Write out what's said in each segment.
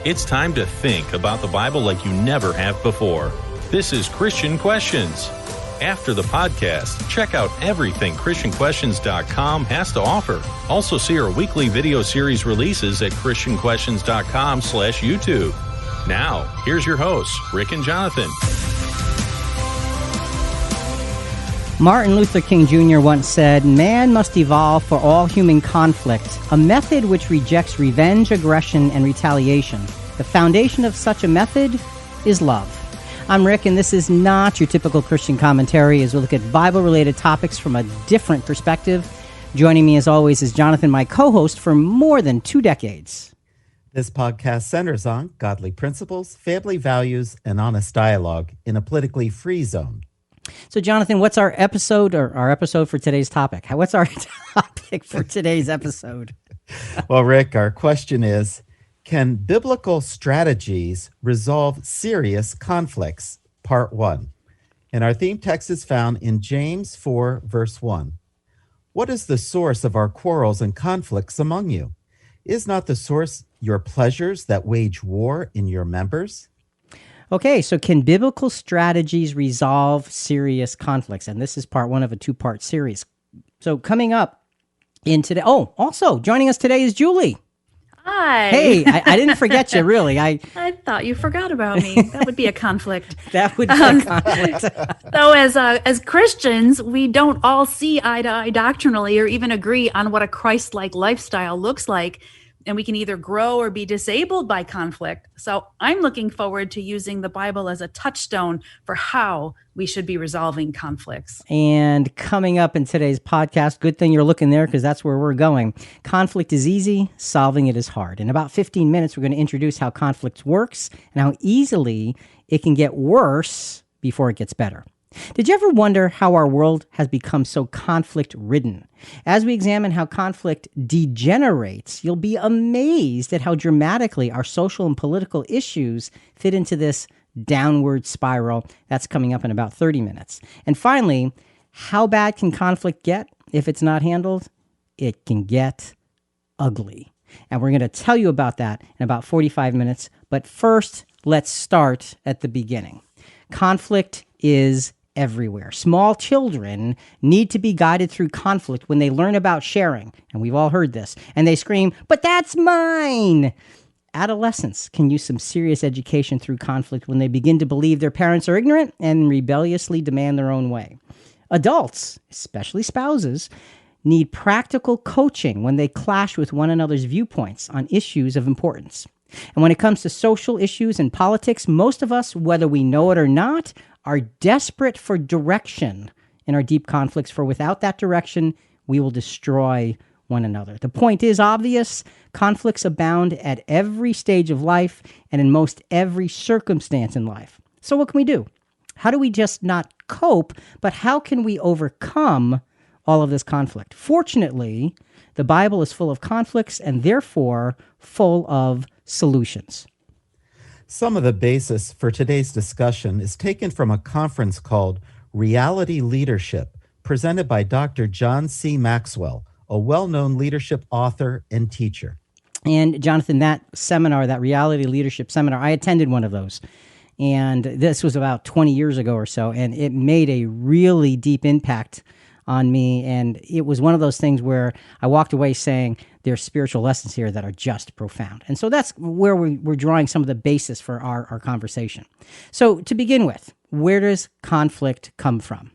It's time to think about the Bible like you never have before. This is Christian Questions. After the podcast, check out everything ChristianQuestions.com has to offer. Also see our weekly video series releases at ChristianQuestions.com/YouTube. Now, here's your hosts, Rick and Jonathan. Martin Luther King Jr. once said, "Man must evolve for all human conflict, a method which rejects revenge, aggression, and retaliation. The foundation of such a method is love." I'm Rick, and this is not your typical Christian commentary as we look at Bible-related topics from a different perspective. Joining me, as always, is Jonathan, my co-host for more than 2 decades. This podcast centers on godly principles, family values, and honest dialogue in a politically free zone. So, Jonathan, what's our episode for today's topic? What's our topic for today's episode? Well, Rick, our question is, can biblical strategies resolve serious conflicts? Part 1. And our theme text is found in James 4, verse 1. What is the source of our quarrels and conflicts among you? Is not the source your pleasures that wage war in your members? Okay, so can biblical strategies resolve serious conflicts? And this is part 1 of a 2-part series. So coming up in today, also joining us today is Julie. Hi. Hey, I didn't forget you, really. I thought you forgot about me. That would be a conflict. That would be a conflict. So as Christians, we don't all see eye to eye doctrinally or even agree on what a Christ-like lifestyle looks like. And we can either grow or be disabled by conflict. So I'm looking forward to using the Bible as a touchstone for how we should be resolving conflicts. And coming up in today's podcast, good thing you're looking there because that's where we're going. Conflict is easy, solving it is hard. In about 15 minutes, we're going to introduce how conflict works and how easily it can get worse before it gets better. Did you ever wonder how our world has become so conflict-ridden? As we examine how conflict degenerates, you'll be amazed at how dramatically our social and political issues fit into this downward spiral. That's coming up in about 30 minutes. And finally, how bad can conflict get if it's not handled? It can get ugly. And we're going to tell you about that in about 45 minutes. But first, let's start at the beginning. Conflict is everywhere. Small children need to be guided through conflict when they learn about sharing, and we've all heard this, and they scream, "But that's mine!" Adolescents can use some serious education through conflict when they begin to believe their parents are ignorant and rebelliously demand their own way. Adults, especially spouses, need practical coaching when they clash with one another's viewpoints on issues of importance. And when it comes to social issues and politics, most of us, whether we know it or not, are desperate for direction in our deep conflicts, for without that direction, we will destroy one another. The point is obvious. Conflicts abound at every stage of life and in most every circumstance in life. So what can we do? How do we just not cope, but how can we overcome all of this conflict? Fortunately, the Bible is full of conflicts and therefore full of solutions. Some of the basis for today's discussion is taken from a conference called Reality Leadership, presented by Dr. John C. Maxwell, a well-known leadership author and teacher. And Jonathan, that seminar, that Reality Leadership seminar, I attended one of those. And this was about 20 years ago or so, and it made a really deep impact on me. And it was one of those things where I walked away saying, there's spiritual lessons here that are just profound. And so that's where we're drawing some of the basis for our conversation. So to begin with, where does conflict come from?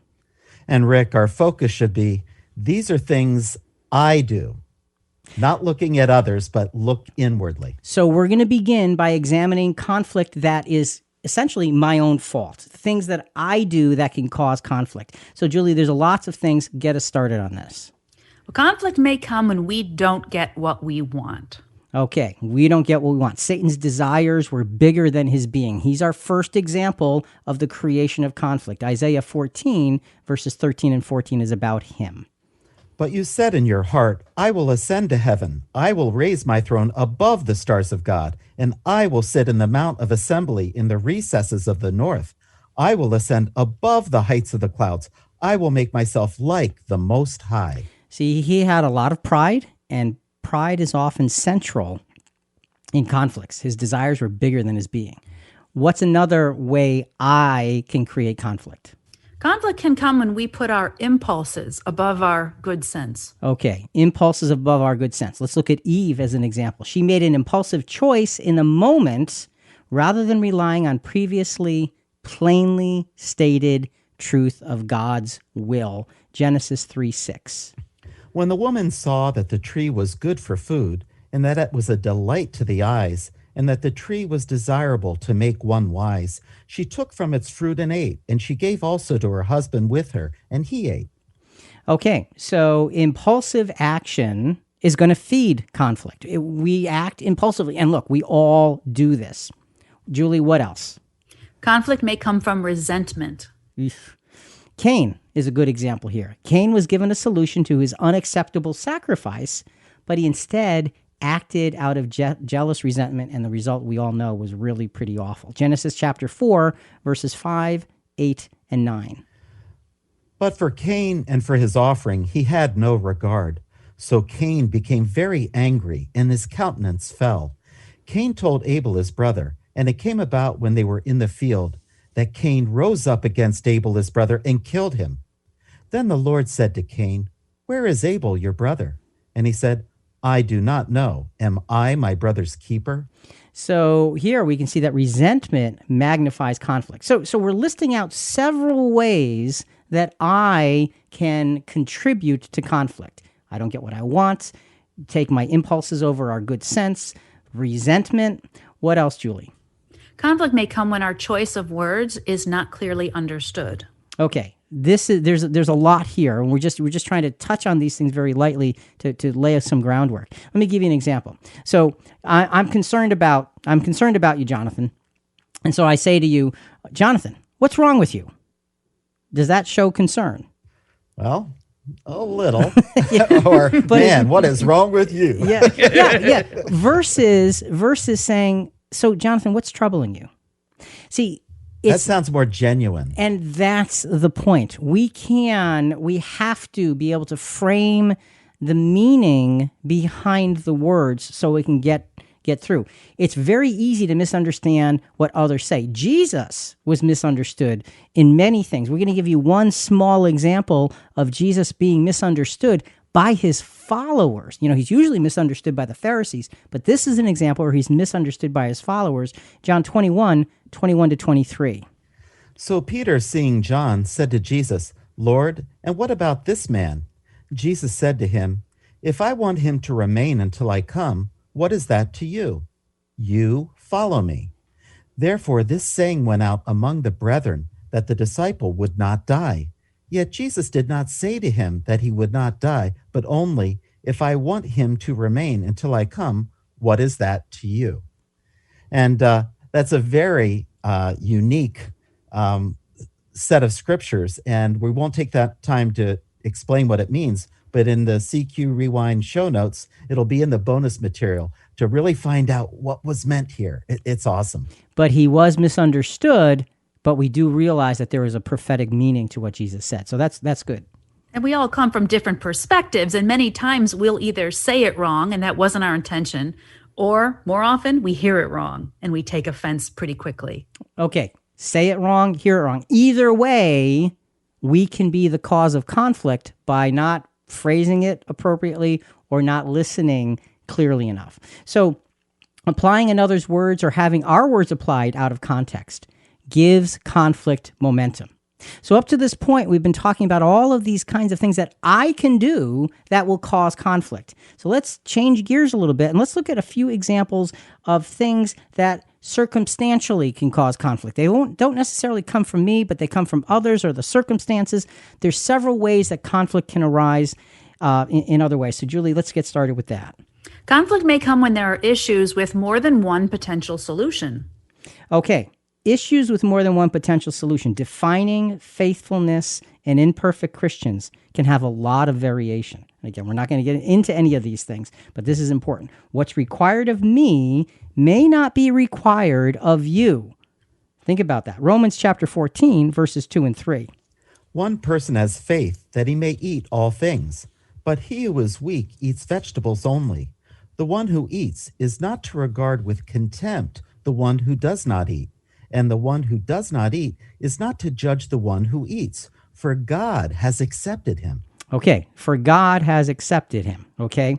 And Rick, our focus should be, these are things I do, not looking at others, but look inwardly. So we're going to begin by examining conflict that is essentially my own fault, things that I do that can cause conflict. So Julie, there's lots of things. Get us started on this. Well, conflict may come when we don't get what we want. Okay, we don't get what we want. Satan's desires were bigger than his being. He's our first example of the creation of conflict. Isaiah 14, verses 13 and 14 is about him. But you said in your heart, I will ascend to heaven. I will raise my throne above the stars of God, and I will sit in the mount of assembly in the recesses of the north. I will ascend above the heights of the clouds. I will make myself like the Most High. See, he had a lot of pride, and pride is often central in conflicts. His desires were bigger than his being. What's another way I can create conflict? Conflict can come when we put our impulses above our good sense. Okay, impulses above our good sense. Let's look at Eve as an example. She made an impulsive choice in the moment rather than relying on previously plainly stated truth of God's will. Genesis 3:6. When the woman saw that the tree was good for food, and that it was a delight to the eyes, and that the tree was desirable to make one wise, she took from its fruit and ate, and she gave also to her husband with her, and he ate. Okay, so impulsive action is going to feed conflict. We act impulsively, and look, we all do this. Julie, what else? Conflict may come from resentment. Cain is a good example here. Cain was given a solution to his unacceptable sacrifice, but he instead acted out of jealous resentment, and the result we all know was really pretty awful. Genesis chapter 4, verses 5, 8, and 9. But for Cain and for his offering he had no regard. So Cain became very angry, and his countenance fell. Cain told Abel his brother, and it came about when they were in the field, that Cain rose up against Abel his brother and killed him. Then the Lord said to Cain, "Where is Abel your brother?" And he said, "I do not know. Am I my brother's keeper?" So here we can see that resentment magnifies conflict. So we're listing out several ways that I can contribute to conflict. I don't get what I want, take my impulses over our good sense, resentment. What else, Julie? Conflict may come when our choice of words is not clearly understood. Okay, there's a lot here, and we're just trying to touch on these things very lightly to lay us some groundwork. Let me give you an example. So I'm concerned about you, Jonathan, and so I say to you, Jonathan, what's wrong with you? Does that show concern? Well, a little. Or, man, what is wrong with you? Yeah. Versus saying, so Jonathan, what's troubling you? See, that sounds more genuine. And that's the point. We have to be able to frame the meaning behind the words so we can get through. It's very easy to misunderstand what others say. Jesus was misunderstood in many things. We're going to give you one small example of Jesus being misunderstood by his followers. You know, he's usually misunderstood by the Pharisees, but this is an example where he's misunderstood by his followers. John 21, 21 to 23. So Peter, seeing John, said to Jesus, "Lord, and what about this man?" Jesus said to him, "If I want him to remain until I come, what is that to you? You follow me." Therefore this saying went out among the brethren, that the disciple would not die. Yet Jesus did not say to him that he would not die, but only, "If I want him to remain until I come, what is that to you?" And that's a very unique set of scriptures, and we won't take that time to explain what it means, but in the CQ Rewind show notes, it'll be in the bonus material to really find out what was meant here. It's awesome. But he was misunderstood, but we do realize that there is a prophetic meaning to what Jesus said. So that's good. And we all come from different perspectives, and many times we'll either say it wrong, and that wasn't our intention, or more often we hear it wrong, and we take offense pretty quickly. Okay, say it wrong, hear it wrong. Either way, we can be the cause of conflict by not phrasing it appropriately or not listening clearly enough. So applying another's words or having our words applied out of context gives conflict momentum. So up to this point, we've been talking about all of these kinds of things that I can do that will cause conflict. So let's change gears a little bit and let's look at a few examples of things that circumstantially can cause conflict. They don't necessarily come from me, but they come from others or the circumstances. There's several ways that conflict can arise in other ways. So Julie, let's get started with that. Conflict may come when there are issues with more than one potential solution. Okay. Issues with more than one potential solution. Defining faithfulness and imperfect Christians can have a lot of variation. Again, we're not going to get into any of these things, but this is important. What's required of me may not be required of you. Think about that. Romans chapter 14, verses 2 and 3. One person has faith that he may eat all things, but he who is weak eats vegetables only. The one who eats is not to regard with contempt the one who does not eat, and the one who does not eat is not to judge the one who eats, for God has accepted him. Okay, for God has accepted him. Okay,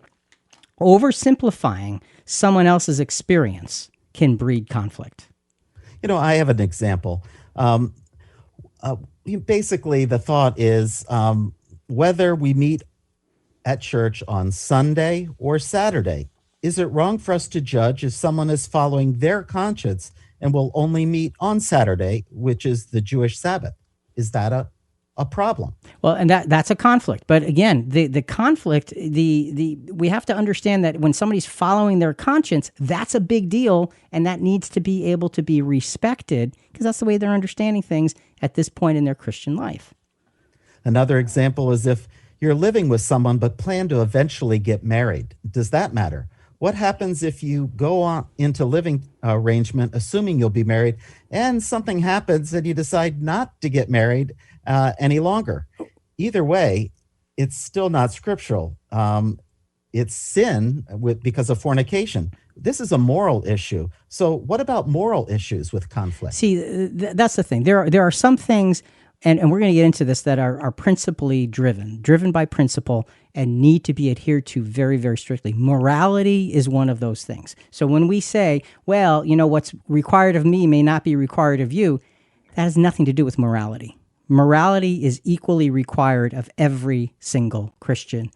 oversimplifying someone else's experience can breed conflict. I have an example. Basically, the thought is whether we meet at church on Sunday or Saturday, is it wrong for us to judge if someone is following their conscience and will only meet on Saturday, which is the Jewish Sabbath? Is that a problem? Well, and that's a conflict. But again, the conflict, we have to understand that when somebody's following their conscience, that's a big deal, and that needs to be able to be respected because that's the way they're understanding things at this point in their Christian life. Another example is if you're living with someone but plan to eventually get married. Does that matter? What happens if you go on into living arrangement assuming you'll be married and something happens and you decide not to get married any longer? Either way, it's still not scriptural. It's sin because of fornication. This is a moral issue. So what about moral issues with conflict? See, that's the thing. There are some things, and we're going to get into this, that are principally driven by principle and need to be adhered to very, very strictly. Morality is one of those things. So when we say, well, what's required of me may not be required of you, that has nothing to do with morality. Morality is equally required of every single Christian,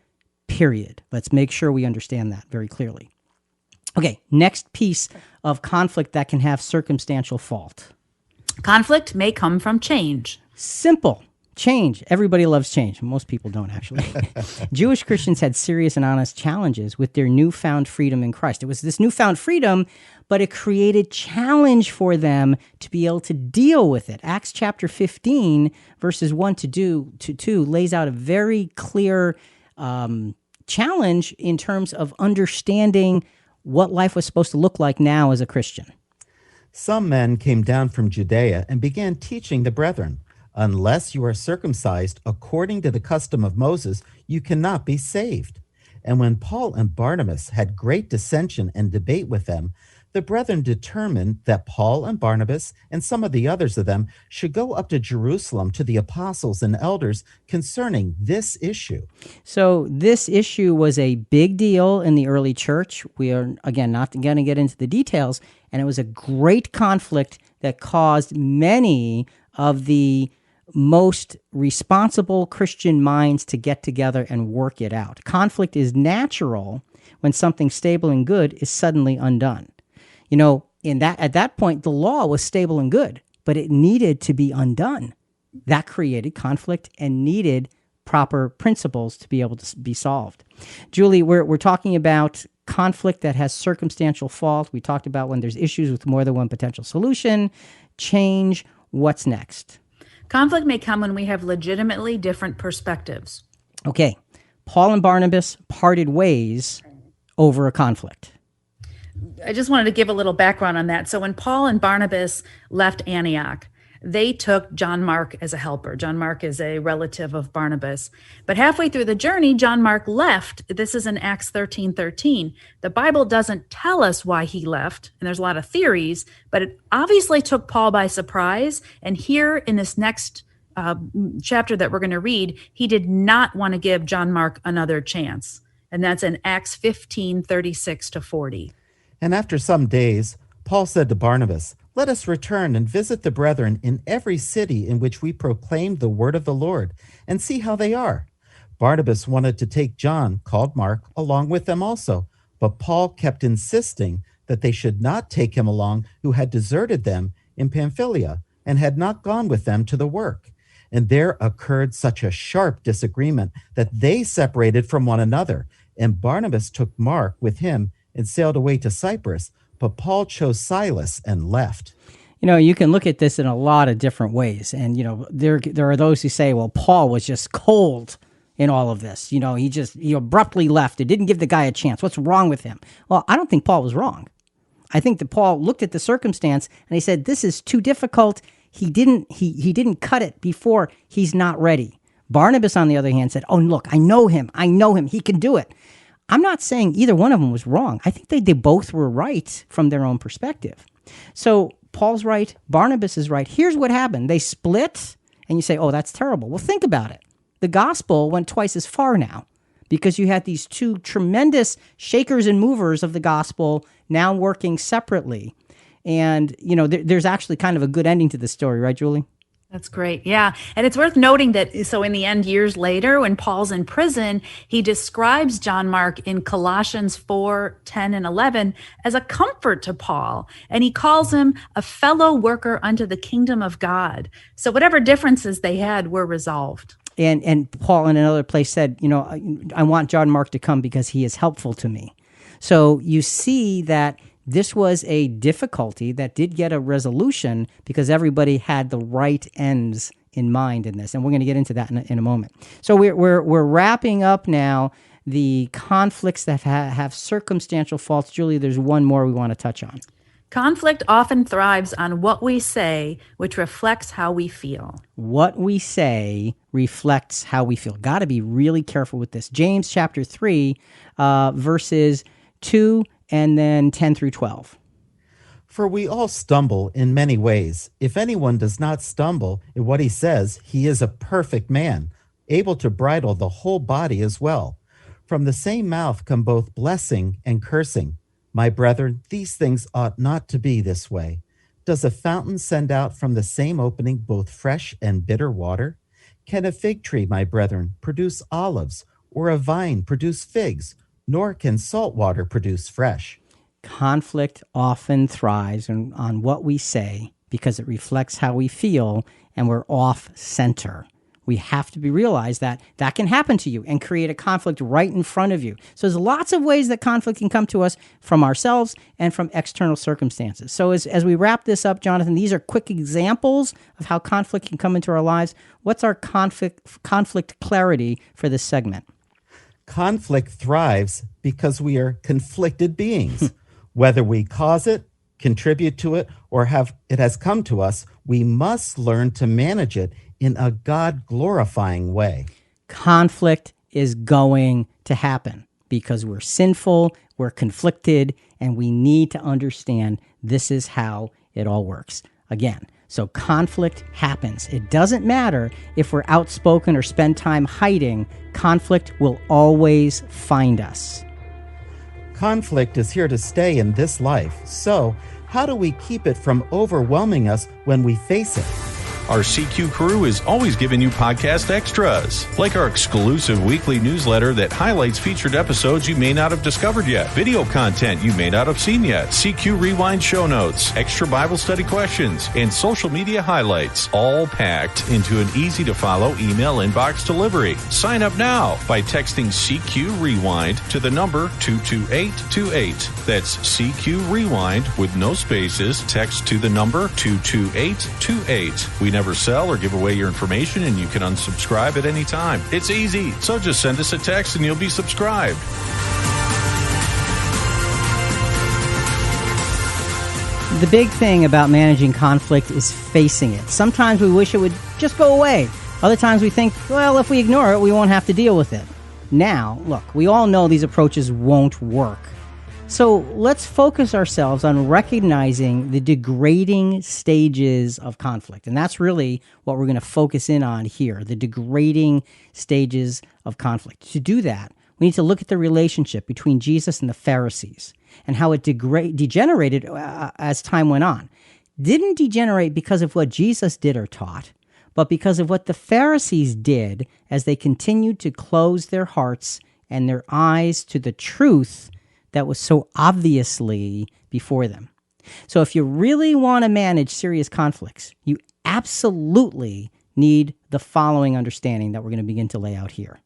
period. Let's make sure we understand that very clearly. Okay, next piece of conflict that can have circumstantial fault. Conflict may come from change. Simple. Change. Everybody loves change. Most people don't, actually. Jewish Christians had serious and honest challenges with their newfound freedom in Christ. It was this newfound freedom, but it created challenge for them to be able to deal with it. Acts chapter 15, verses 1 to 2, lays out a very clear challenge in terms of understanding what life was supposed to look like now as a Christian. Some men came down from Judea and began teaching the brethren, unless you are circumcised according to the custom of Moses, you cannot be saved. And when Paul and Barnabas had great dissension and debate with them, the brethren determined that Paul and Barnabas and some of the others of them should go up to Jerusalem to the apostles and elders concerning this issue. So this issue was a big deal in the early church. We are, again, not going to get into the details, and it was a great conflict that caused many of the most responsible Christian minds to get together and work it out. Conflict is natural when something stable and good is suddenly undone. At that point, the law was stable and good, but it needed to be undone. That created conflict and needed proper principles to be able to be solved. Julie, we're talking about conflict that has circumstantial fault. We talked about when there's issues with more than one potential solution. Change. What's next? Conflict may come when we have legitimately different perspectives. Okay. Paul and Barnabas parted ways over a conflict. I just wanted to give a little background on that. So when Paul and Barnabas left Antioch, they took John Mark as a helper. John Mark is a relative of Barnabas. But halfway through the journey, John Mark left. This is in Acts 13:13. The Bible doesn't tell us why he left, and there's a lot of theories, but it obviously took Paul by surprise. And here in this next chapter that we're going to read, he did not want to give John Mark another chance. And that's in Acts 15:36-40. And after some days, Paul said to Barnabas, "Let us return and visit the brethren in every city in which we proclaim the word of the Lord, and see how they are." Barnabas wanted to take John, called Mark, along with them also, but Paul kept insisting that they should not take him along who had deserted them in Pamphylia and had not gone with them to the work. And there occurred such a sharp disagreement that they separated from one another, and Barnabas took Mark with him and sailed away to Cyprus, but Paul chose Silas and left. You can look at this in a lot of different ways. And, there are those who say, well, Paul was just cold in all of this. He abruptly left. It didn't give the guy a chance. What's wrong with him? Well, I don't think Paul was wrong. I think that Paul looked at the circumstance and he said, this is too difficult. He didn't cut it before. He's not ready. Barnabas, on the other hand, said, oh, look, I know him. He can do it. I'm not saying either one of them was wrong. I think they both were right from their own perspective. So Paul's right, Barnabas is right. Here's what happened. They split, and you say, oh, that's terrible. Well, think about it. The gospel went twice as far now because you had these two tremendous shakers and movers of the gospel now working separately. And, there's actually kind of a good ending to the story, right, Julie? That's great. Yeah. And it's worth noting that, so in the end, years later, when Paul's in prison, he describes John Mark in Colossians 4:10 and 11 as a comfort to Paul. And he calls him a fellow worker unto the kingdom of God. So whatever differences they had were resolved. And Paul in another place said, I want John Mark to come because he is helpful to me. So you see that this was a difficulty that did get a resolution because everybody had the right ends in mind in this, and we're going to get into that in a moment. So we're wrapping up now the conflicts that have circumstantial faults. Julie, there's one more we want to touch on. Conflict often thrives on what we say, which reflects how we feel. What we say reflects how we feel. Got to be really careful with this. James chapter 3, verses 2 and then 10 through 12. For we all stumble in many ways. If anyone does not stumble in what he says, he is a perfect man, able to bridle the whole body as well. From the same mouth come both blessing and cursing. My brethren, these things ought not to be this way. Does a fountain send out from the same opening both fresh and bitter water? Can a fig tree, my brethren, produce olives, or a vine produce figs? Nor can salt water produce fresh. Conflict often thrives on what we say because it reflects how we feel, and we're off center. We have to realize that can happen to you and create a conflict right in front of you. So there's lots of ways that conflict can come to us from ourselves and from external circumstances. So as we wrap this up, Jonathan, these are quick examples of how conflict can come into our lives. What's our conflict clarity for this segment? Conflict thrives because we are conflicted beings. Whether we cause it, contribute to it, or it has come to us, we must learn to manage it in a God-glorifying way. Conflict is going to happen because we're sinful, we're conflicted, and we need to understand this is how it all works. Again, so conflict happens. It doesn't matter if we're outspoken or spend time hiding. Conflict will always find us. Conflict is here to stay in this life. So, how do we keep it from overwhelming us when we face it? Our CQ crew is always giving you podcast extras, like our exclusive weekly newsletter that highlights featured episodes you may not have discovered yet, video content you may not have seen yet, CQ Rewind show notes, extra Bible study questions, and social media highlights, all packed into an easy-to-follow email inbox delivery. Sign up now by texting CQ Rewind to the number 22828. That's CQ Rewind with no spaces. Text to the number 22828. We never sell or give away your information, and you can unsubscribe at any time. It's easy, so just send us a text and you'll be subscribed. The big thing about managing conflict is facing it. Sometimes we wish it would just go away. Other times we think, well, if we ignore it, we won't have to deal with it. Now, look, we all know these approaches won't work. So let's focus ourselves on recognizing the degrading stages of conflict. And that's really what we're going to focus in on here, the degrading stages of conflict. To do that, we need to look at the relationship between Jesus and the Pharisees and how it degenerated as time went on. Didn't degenerate because of what Jesus did or taught, but because of what the Pharisees did as they continued to close their hearts and their eyes to the truth that was so obviously before them. So if you really want to manage serious conflicts, you absolutely need the following understanding that we're going to begin to lay out here.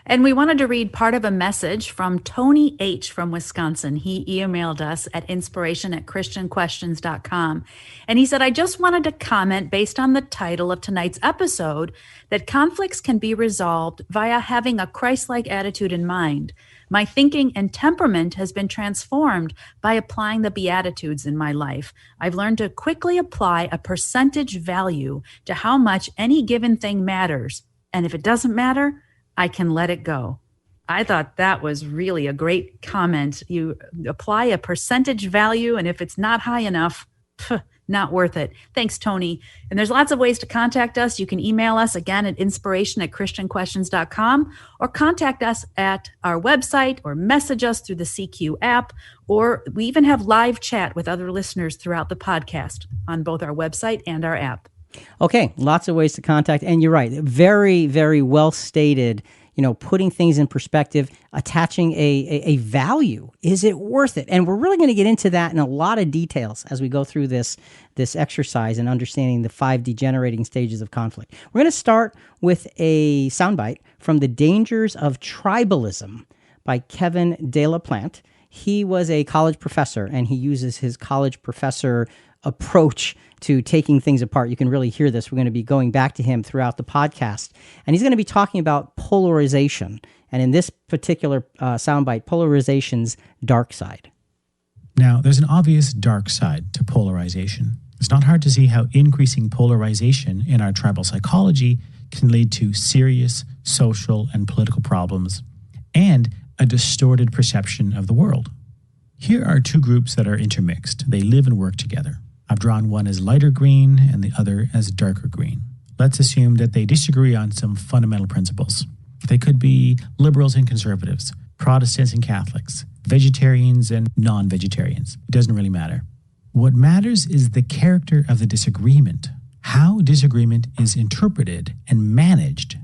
And we wanted to read part of a message from Tony H. from Wisconsin. He emailed us at inspiration@christianquestions.com. And he said, I just wanted to comment based on the title of tonight's episode that conflicts can be resolved via having a Christ-like attitude in mind. My thinking and temperament has been transformed by applying the Beatitudes in my life. I've learned to quickly apply a percentage value to how much any given thing matters. And if it doesn't matter, I can let it go. I thought that was really a great comment. You apply a percentage value, and if it's not high enough, not worth it. Thanks, Tony. And there's lots of ways to contact us. You can email us again at inspiration@christianquestions.com, or contact us at our website, or message us through the CQ app, or we even have live chat with other listeners throughout the podcast on both our website and our app. Okay, lots of ways to contact. And you're right. Very, very well stated. Putting things in perspective, attaching a value. Is it worth it? And we're really going to get into that in a lot of details as we go through this exercise and understanding the 5 degenerating stages of conflict. We're going to start with a soundbite from The Dangers of Tribalism by Kevin De La Plante. He was a college professor, and he uses his college professor approach to taking things apart. You can really hear this. We're going to be going back to him throughout the podcast. And he's going to be talking about polarization. And in this particular soundbite, polarization's dark side. Now, there's an obvious dark side to polarization. It's not hard to see how increasing polarization in our tribal psychology can lead to serious social and political problems and a distorted perception of the world. Here are 2 groups that are intermixed. They live and work together. I've drawn one as lighter green and the other as darker green. Let's assume that they disagree on some fundamental principles. They could be liberals and conservatives, Protestants and Catholics, vegetarians and non-vegetarians. It doesn't really matter. What matters is the character of the disagreement, how disagreement is interpreted and managed.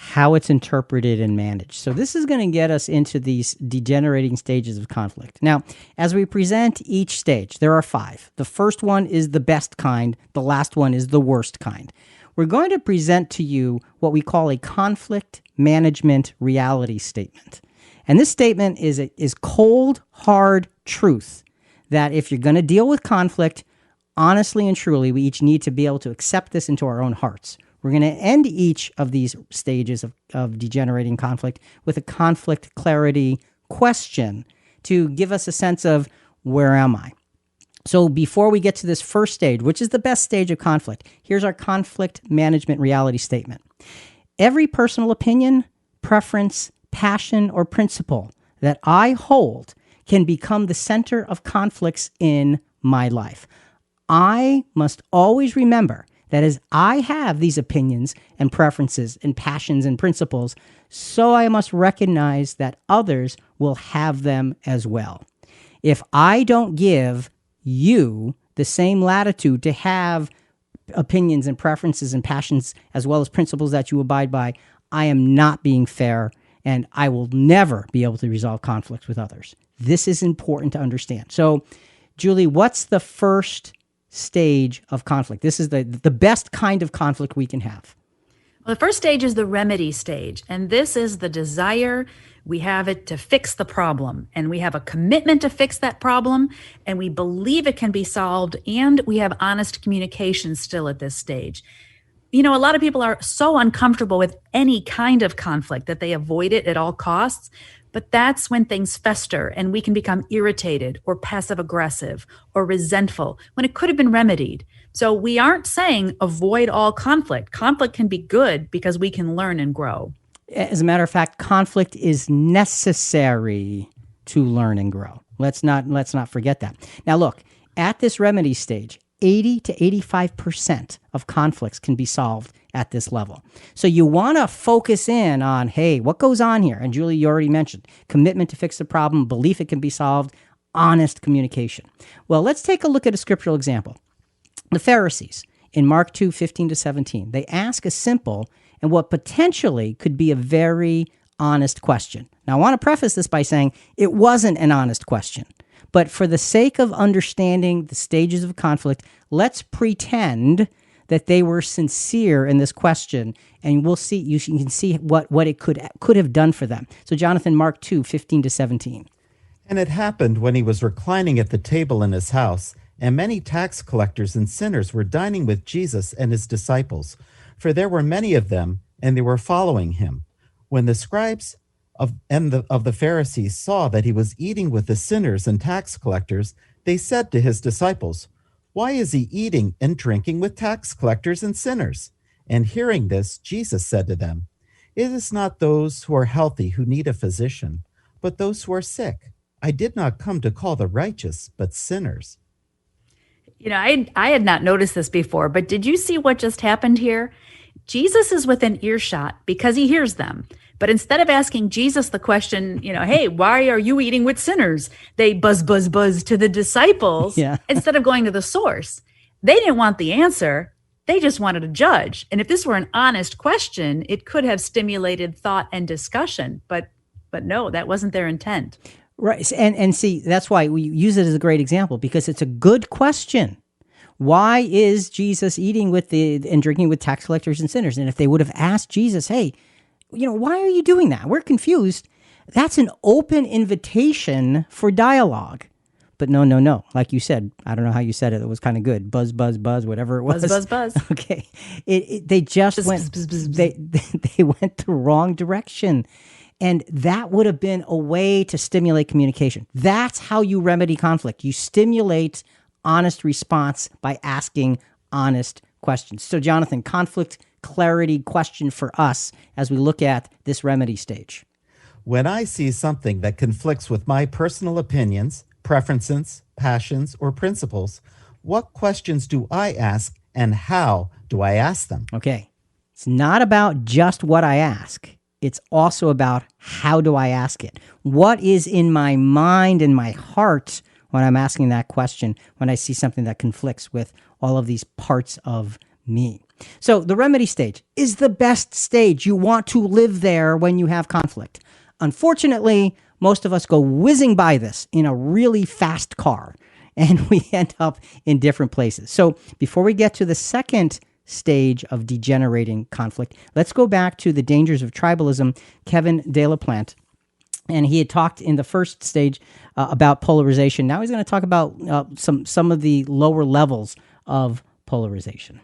How it's interpreted and managed. So this is going to get us into these degenerating stages of conflict. Now, as we present each stage, there are 5. The first one is the best kind. The last one is the worst kind. We're going to present to you what we call a conflict management reality statement. And this statement is cold, hard truth that if you're going to deal with conflict, honestly and truly, we each need to be able to accept this into our own hearts. We're going to end each of these stages of degenerating conflict with a conflict clarity question to give us a sense of, where am I? So before we get to this first stage, which is the best stage of conflict, here's our conflict management reality statement. Every personal opinion, preference, passion, or principle that I hold can become the center of conflicts in my life. I must always remember that as I have these opinions and preferences and passions and principles, so I must recognize that others will have them as well. If I don't give you the same latitude to have opinions and preferences and passions as well as principles that you abide by, I am not being fair, and I will never be able to resolve conflicts with others. This is important to understand. So, Julie, what's the first stage of conflict? This is the best kind of conflict we can have. Well, the first stage is the remedy stage, and this is the desire. We have it to fix the problem, and we have a commitment to fix that problem, and we believe it can be solved, and we have honest communication still at this stage. A lot of people are so uncomfortable with any kind of conflict that they avoid it at all costs. But that's when things fester and we can become irritated or passive aggressive or resentful when it could have been remedied. So we aren't saying avoid all conflict. Conflict can be good because we can learn and grow. As a matter of fact, conflict is necessary to learn and grow. Let's not forget that. Now look, at this remedy stage, 80 to 85% of conflicts can be solved at this level. So you want to focus in on, hey, what goes on here? And Julie, you already mentioned commitment to fix the problem, belief it can be solved, honest communication. Well, let's take a look at a scriptural example. The Pharisees in Mark 2:15-17, they ask a simple and what potentially could be a very honest question. Now, I want to preface this by saying it wasn't an honest question. But for the sake of understanding the stages of conflict, let's pretend that they were sincere in this question, and we'll see. You can see what it could have done for them. So, Jonathan, Mark 2:15-17. And it happened when he was reclining at the table in his house, and many tax collectors and sinners were dining with Jesus and his disciples, for there were many of them, and they were following him. When the scribes of the Pharisees saw that he was eating with the sinners and tax collectors, they said to his disciples, "Why is he eating and drinking with tax collectors and sinners?" And hearing this, Jesus said to them, It is not those who are healthy who need a physician, but those who are sick. I did not come to call the righteous, but sinners. I had not noticed this before, but did you see what just happened here? Jesus is within earshot because he hears them. But instead of asking Jesus the question, hey, why are you eating with sinners? They buzz, buzz, buzz to the disciples instead of going to the source. They didn't want the answer. They just wanted to judge. And if this were an honest question, it could have stimulated thought and discussion. But no, that wasn't their intent. Right. And see, that's why we use it as a great example, because it's a good question. Why is Jesus eating with and drinking with tax collectors and sinners? And if they would have asked Jesus, hey, why are you doing that? We're confused. That's an open invitation for dialogue. But no. Like you said, I don't know how you said it. It was kind of good. Buzz, buzz, buzz, whatever it was. Buzz, buzz, buzz. Okay. They just went, they went the wrong direction. And that would have been a way to stimulate communication. That's how you remedy conflict. You stimulate honest response by asking honest questions. So, Jonathan, conflict clarity question for us as we look at this remedy stage. When I see something that conflicts with my personal opinions, preferences, passions, or principles, what questions do I ask and how do I ask them? Okay. It's not about just what I ask. It's also about how do I ask it? What is in my mind and my heart when I'm asking that question, when I see something that conflicts with all of these parts of me? So the remedy stage is the best stage. You want to live there when you have conflict. Unfortunately, most of us go whizzing by this in a really fast car, and we end up in different places. So before we get to the second stage of degenerating conflict, let's go back to the dangers of tribalism. Kevin De La Plante, and he had talked in the first stage about polarization. Now he's going to talk about some of the lower levels of polarization.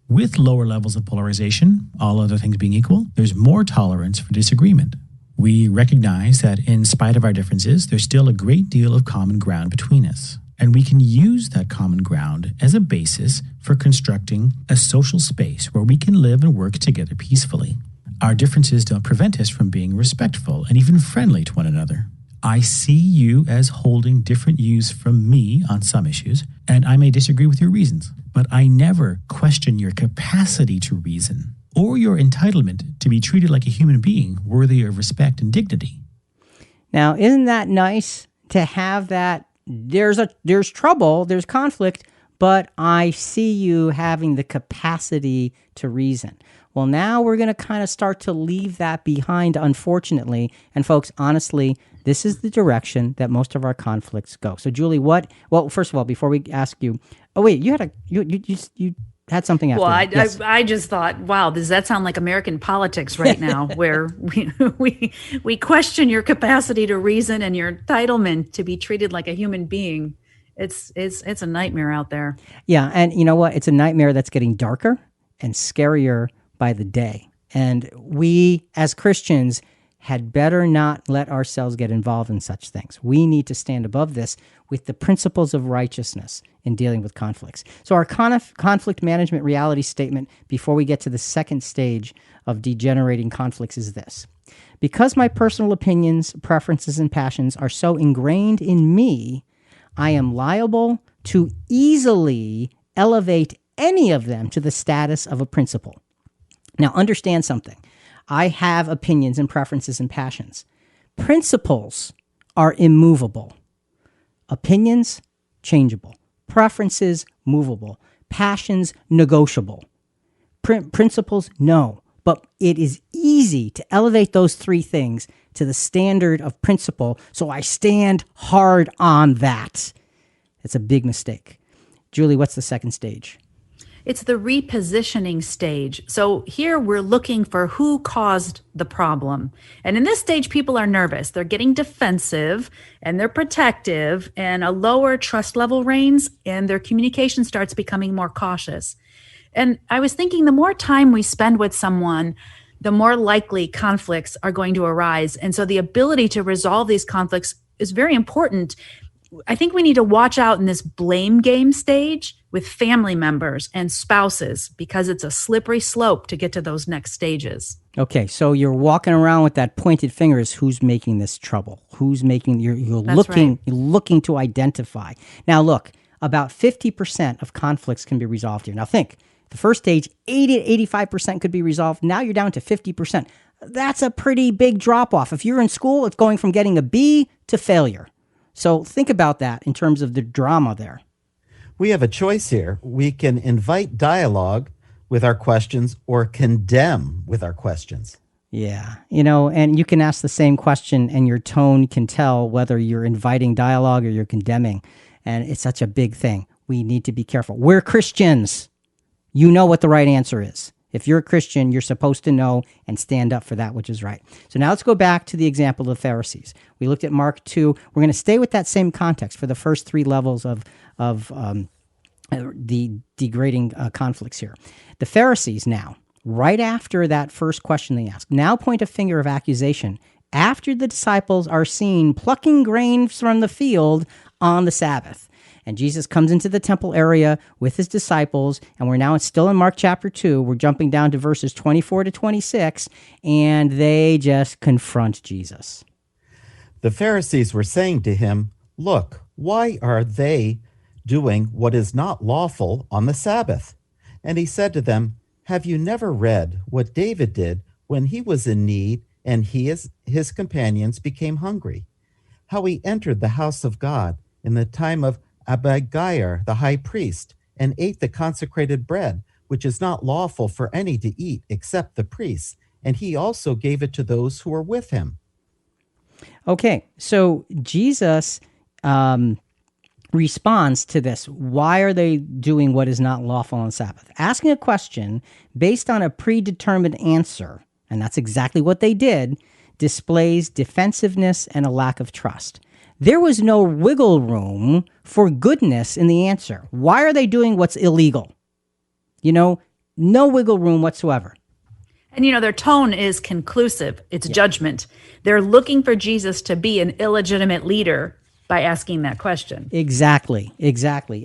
With lower levels of polarization, all other things being equal, there's more tolerance for disagreement. We recognize that in spite of our differences, there's still a great deal of common ground between us. And we can use that common ground as a basis for constructing a social space where we can live and work together peacefully. Our differences don't prevent us from being respectful and even friendly to one another. I see you as holding different views from me on some issues, and I may disagree with your reasons, but I never question your capacity to reason or your entitlement to be treated like a human being worthy of respect and dignity. Now, isn't that nice to have that? There's trouble, there's conflict, but I see you having the capacity to reason. Well, now we're going to kind of start to leave that behind, unfortunately. And folks, honestly, this is the direction that most of our conflicts go. So, Julie, well, first of all, before we ask you, you had something after that. Yes. I just thought, wow, does that sound like American politics right now, where we question your capacity to reason and your entitlement to be treated like a human being? It's a nightmare out there. Yeah, and you know what? It's a nightmare that's getting darker and scarier by the day. And we, as Christians, had better not let ourselves get involved in such things. We need to stand above this with the principles of righteousness in dealing with conflicts. So our conflict management reality statement before we get to the second stage of degenerating conflicts is this. Because my personal opinions, preferences, and passions are so ingrained in me, I am liable to easily elevate any of them to the status of a principle. Now, understand something. I have opinions and preferences and passions. Principles are immovable. Opinions, changeable. Preferences, movable. Passions, negotiable. Principles, no. But it is easy to elevate those three things to the standard of principle, so I stand hard on that. It's a big mistake. Julie, what's the second stage? It's the repositioning stage. So here we're looking for who caused the problem. And in this stage, people are nervous. They're getting defensive and they're protective, and a lower trust level reigns, and their communication starts becoming more cautious. And I was thinking, the more time we spend with someone, the more likely conflicts are going to arise. And so the ability to resolve these conflicts is very important. I think we need to watch out in this blame game stage with family members and spouses, because it's a slippery slope to get to those next stages. Okay, so you're walking around with that pointed finger is who's making this trouble? Who's making you're looking to identify. Now look, about 50% of conflicts can be resolved here. Now think, the first stage, 80 to 85% could be resolved. Now you're down to 50%. That's a pretty big drop off. If you're in school, it's going from getting a B to failure. So think about that in terms of the drama there. We have a choice here. We can invite dialogue with our questions or condemn with our questions. Yeah, and you can ask the same question and your tone can tell whether you're inviting dialogue or you're condemning. And it's such a big thing. We need to be careful. We're Christians. You know what the right answer is. If you're a Christian, you're supposed to know and stand up for that which is right. So now let's go back to the example of the Pharisees. We looked at Mark 2. We're going to stay with that same context for the first three levels of the degrading conflicts here. The Pharisees now, right after that first question they ask, now point a finger of accusation after the disciples are seen plucking grain from the field on the Sabbath. And Jesus comes into the temple area with his disciples, and we're now still in Mark chapter 2. We're jumping down to verses 24 to 26, and they just confront Jesus. The Pharisees were saying to him, "Look, why are they doing what is not lawful on the Sabbath?" And he said to them, "Have you never read what David did when he was in need and his companions became hungry? How he entered the house of God in the time of Abigail, the high priest, and ate the consecrated bread, which is not lawful for any to eat except the priests, and he also gave it to those who were with him." Okay, so Jesus responds to this. Why are they doing what is not lawful on Sabbath? Asking a question based on a predetermined answer, and that's exactly what they did, displays defensive-ness and a lack of trust. There was no wiggle room for goodness in the answer. Why are they doing what's illegal? No wiggle room whatsoever. And their tone is conclusive. It's judgment. They're looking for Jesus to be an illegitimate leader by asking that question. Exactly.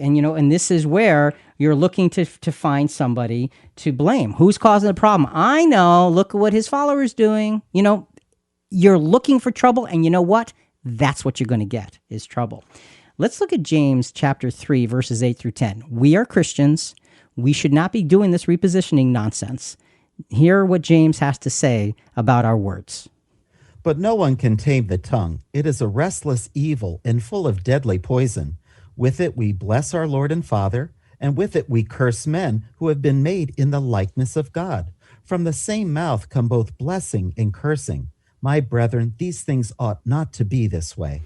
And this is where you're looking to find somebody to blame. Who's causing the problem? I know. Look at what his followers doing. You're looking for trouble, and you know what? That's what you're going to get, is trouble. Let's look at James chapter 3, verses 8 through 10. We are Christians. We should not be doing this repositioning nonsense. Hear what James has to say about our words. "But no one can tame the tongue. It is a restless evil and full of deadly poison. With it we bless our Lord and Father, and with it we curse men who have been made in the likeness of God. From the same mouth come both blessing and cursing. My brethren, these things ought not to be this way."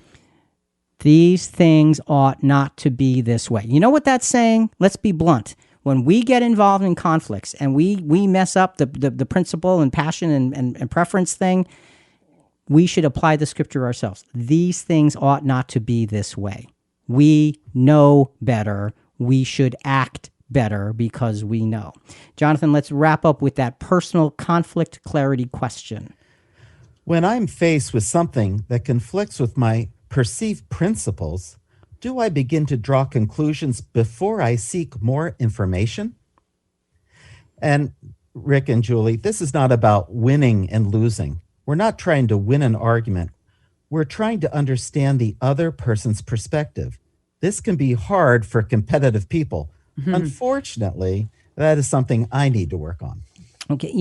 These things ought not to be this way. You know what that's saying? Let's be blunt. When we get involved in conflicts and we mess up the principle and passion and preference thing, we should apply the scripture ourselves. These things ought not to be this way. We know better. We should act better because we know. Jonathan, let's wrap up with that personal conflict clarity question. When I'm faced with something that conflicts with my perceived principles, do I begin to draw conclusions before I seek more information? And Rick and Julie, this is not about winning and losing. We're not trying to win an argument. We're trying to understand the other person's perspective. This can be hard for competitive people. Mm-hmm. Unfortunately, that is something I need to work on. Okay,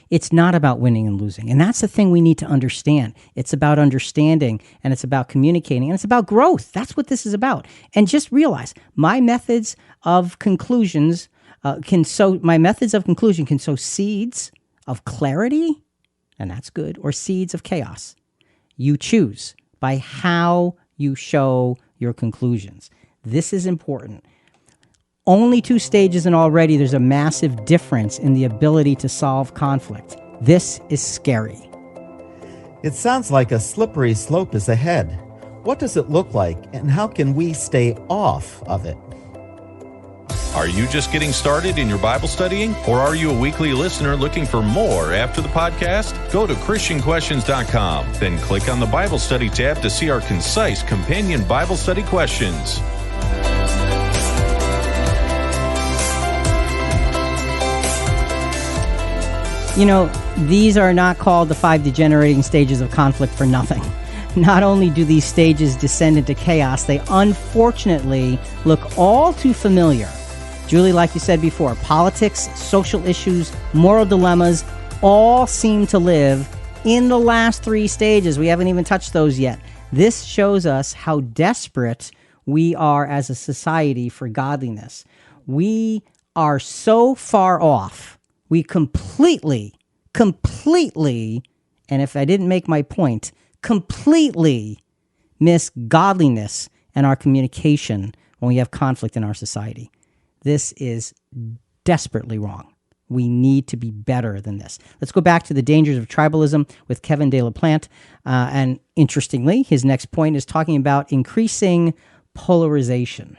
it's not about winning and losing. And that's the thing we need to understand. It's about understanding, and it's about communicating, and it's about growth. That's what this is about. And just realize my methods of conclusion can sow seeds of clarity, and that's good, or seeds of chaos. You choose by how you show your conclusions. This is important. Only 2 stages, and already there's a massive difference in the ability to solve conflict. This is scary. It sounds like a slippery slope is ahead. What does it look like, and how can we stay off of it? Are you just getting started in your Bible studying, or are you a weekly listener looking for more after the podcast? Go to ChristianQuestions.com, then click on the Bible Study tab to see our concise companion Bible study questions. These are not called the 5 degenerating stages of conflict for nothing. Not only do these stages descend into chaos, they unfortunately look all too familiar. Julie, like you said before, politics, social issues, moral dilemmas all seem to live in the last 3 stages. We haven't even touched those yet. This shows us how desperate we are as a society for godliness. We are so far off. We completely, and if I didn't make my point, completely miss godliness and our communication when we have conflict in our society. This is desperately wrong. We need to be better than this. Let's go back to the dangers of tribalism with Kevin De La Plante. And interestingly, his next point is talking about increasing polarization.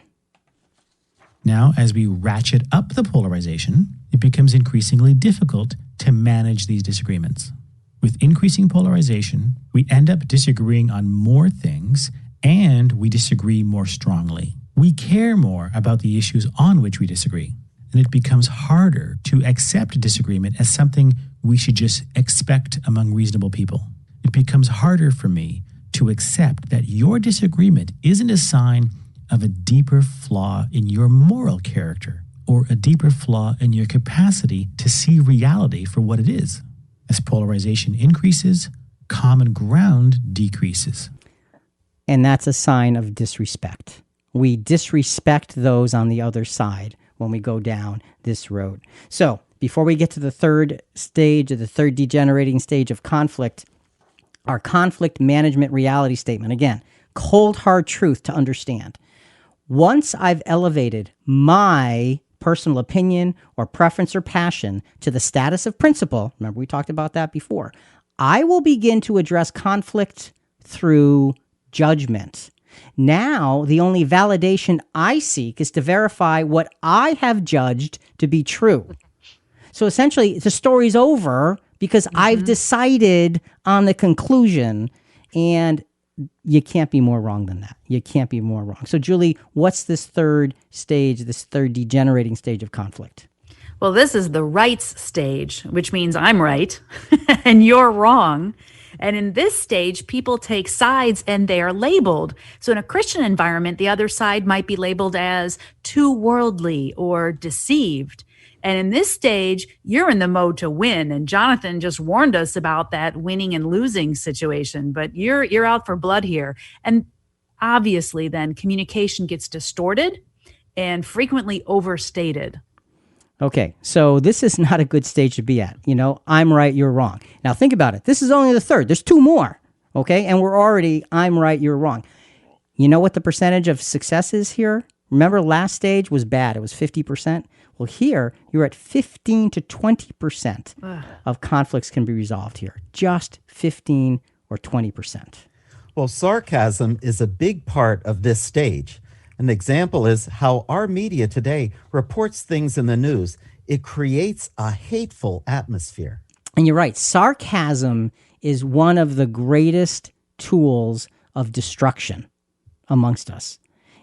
Now, as we ratchet up the polarization, it becomes increasingly difficult to manage these disagreements. With increasing polarization, we end up disagreeing on more things, and we disagree more strongly. We care more about the issues on which we disagree, and it becomes harder to accept disagreement as something we should just expect among reasonable people. It becomes harder for me to accept that your disagreement isn't a sign of a deeper flaw in your moral character or a deeper flaw in your capacity to see reality for what it is. As polarization increases, common ground decreases. And that's a sign of disrespect. We disrespect those on the other side when we go down this road. So, before we get to the third stage, or the third degenerating stage of conflict, our conflict management reality statement. Again, cold, hard truth to understand. Once I've elevated my personal opinion or preference or passion to the status of principle, remember we talked about that before, I will begin to address conflict through judgment. Now, the only validation I seek is to verify what I have judged to be true. So essentially, the story's over because I've decided on the conclusion, and you can't be more wrong than that. You can't be more wrong. So, Julie, what's this third stage, this third degenerating stage of conflict? Well, this is the rights stage, which means I'm right and you're wrong. And in this stage, people take sides and they are labeled. So in a Christian environment, the other side might be labeled as too worldly or deceived. And in this stage, you're in the mode to win. And Jonathan just warned us about that winning and losing situation, but you're out for blood here. And obviously then communication gets distorted and frequently overstated. Okay, so this is not a good stage to be at. I'm right, you're wrong. Now think about it. This is only the third. There's 2 more, okay? And we're already, I'm right, you're wrong. You know what the percentage of success is here? Remember last stage was bad. It was 50%. Well, here, you're at 15 to 20% of conflicts can be resolved here. Just 15 or 20%. Well, sarcasm is a big part of this stage. An example is how our media today reports things in the news. It creates a hateful atmosphere. And you're right. Sarcasm is one of the greatest tools of destruction amongst us.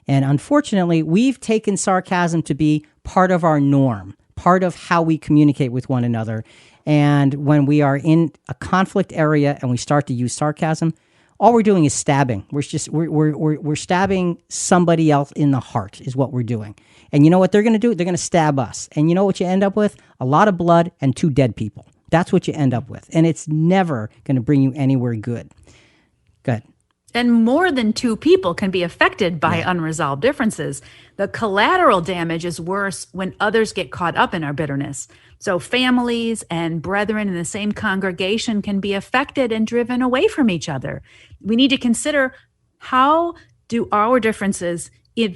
And unfortunately, we've taken sarcasm to be part of our norm, part of how we communicate with one another. And when we are in a conflict area and we start to use sarcasm, all we're doing is stabbing. We're stabbing somebody else in the heart is what we're doing. And you know what they're going to do? They're going to stab us. And you know what you end up with? A lot of blood and 2 dead people. That's what you end up with. And it's never going to bring you anywhere good. Go ahead. And more than 2 people can be affected by unresolved differences. The collateral damage is worse when others get caught up in our bitterness. So families and brethren in the same congregation can be affected and driven away from each other. We need to consider, how do our differences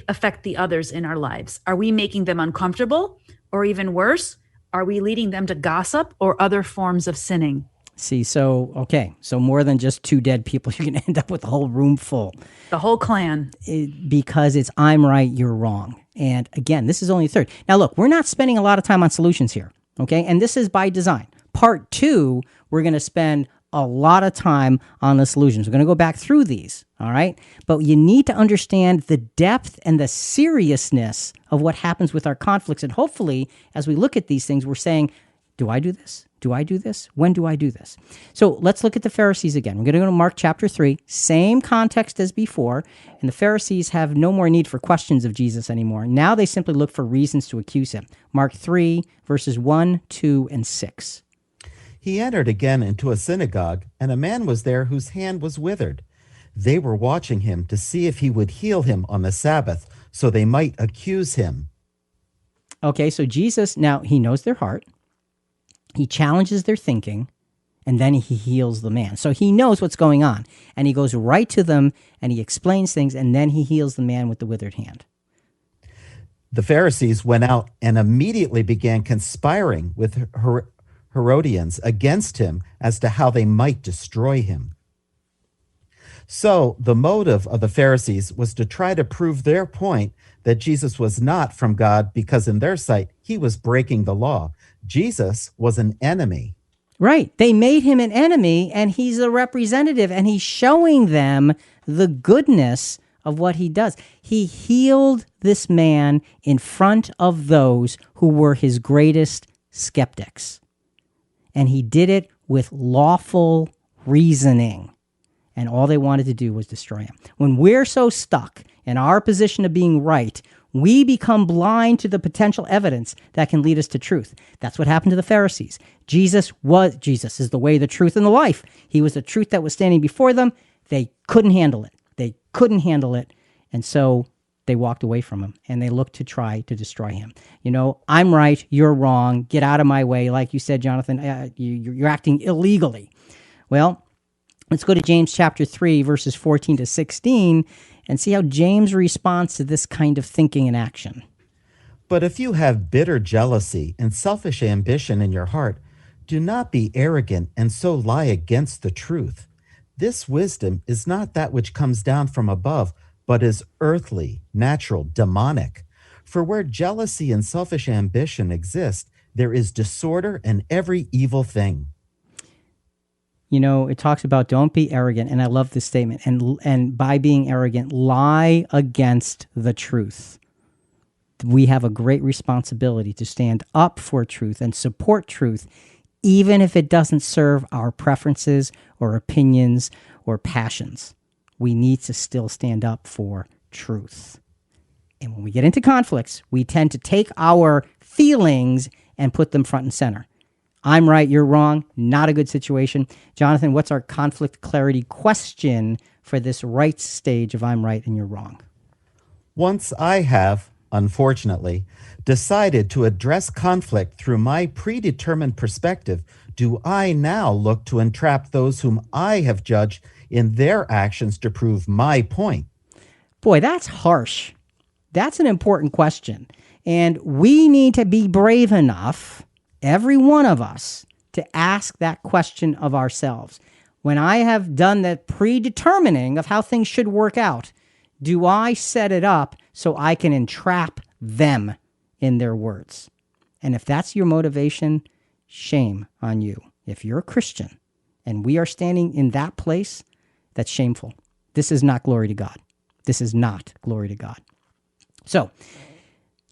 affect the others in our lives? Are we making them uncomfortable? Or even worse, are we leading them to gossip or other forms of sinning? See, so more than just 2 dead people, you're going to end up with a whole room full. The whole clan. Because it's I'm right, you're wrong. And again, this is only a third. Now look, we're not spending a lot of time on solutions here, okay? And this is by design. Part 2, we're going to spend a lot of time on the solutions. We're going to go back through these, all right? But you need to understand the depth and the seriousness of what happens with our conflicts. And hopefully, as we look at these things, we're saying, do I do this? Do I do this? When do I do this? So let's look at the Pharisees again. We're going to go to Mark chapter 3, same context as before, and the Pharisees have no more need for questions of Jesus anymore. Now they simply look for reasons to accuse him. Mark 3, verses 1, 2, and 6. He entered again into a synagogue, and a man was there whose hand was withered. They were watching him to see if he would heal him on the Sabbath, so they might accuse him. Okay, so Jesus, now he knows their heart. He challenges their thinking, and then he heals the man. So he knows what's going on, and he goes right to them, and he explains things, and then he heals the man with the withered hand. The Pharisees went out and immediately began conspiring with Herodians against him as to how they might destroy him. So the motive of the Pharisees was to try to prove their point that Jesus was not from God because in their sight, he was breaking the law. Jesus was an enemy. Right. They made him an enemy, and he's a representative, and he's showing them the goodness of what he does. He healed this man in front of those who were his greatest skeptics. And he did it with lawful reasoning. And all they wanted to do was destroy him. When we're so stuck in our position of being right, we become blind to the potential evidence that can lead us to truth. That's what happened to the Pharisees. Jesus is the way, the truth, and the life. He was the truth that was standing before them. They couldn't handle it. And so they walked away from him, and they looked to try to destroy him. You know, I'm right, you're wrong, get out of my way. Like you said, Jonathan, you're acting illegally. Well, let's go to James chapter 3, verses 14 to 16, and see how James responds to this kind of thinking and action. But if you have bitter jealousy and selfish ambition in your heart, do not be arrogant and so lie against the truth. This wisdom is not that which comes down from above, but is earthly, natural, demonic. For where jealousy and selfish ambition exist, there is disorder and every evil thing. You know, it talks about don't be arrogant, and I love this statement. And by being arrogant, lie against the truth. We have a great responsibility to stand up for truth and support truth, even if it doesn't serve our preferences or opinions or passions. We need to still stand up for truth. And when we get into conflicts, we tend to take our feelings and put them front and center. I'm right, you're wrong, not a good situation. Jonathan, what's our conflict clarity question for this right stage of I'm right and you're wrong? Once I have, unfortunately, decided to address conflict through my predetermined perspective, do I now look to entrap those whom I have judged in their actions to prove my point? Boy, that's harsh. That's an important question. And we need to be brave enough, every one of us, to ask that question of ourselves. When I have done that predetermining of how things should work out, do I set it up so I can entrap them in their words? And if that's your motivation, shame on you. If you're a Christian and we are standing in that place, that's shameful. This is not glory to God. This is not glory to God. So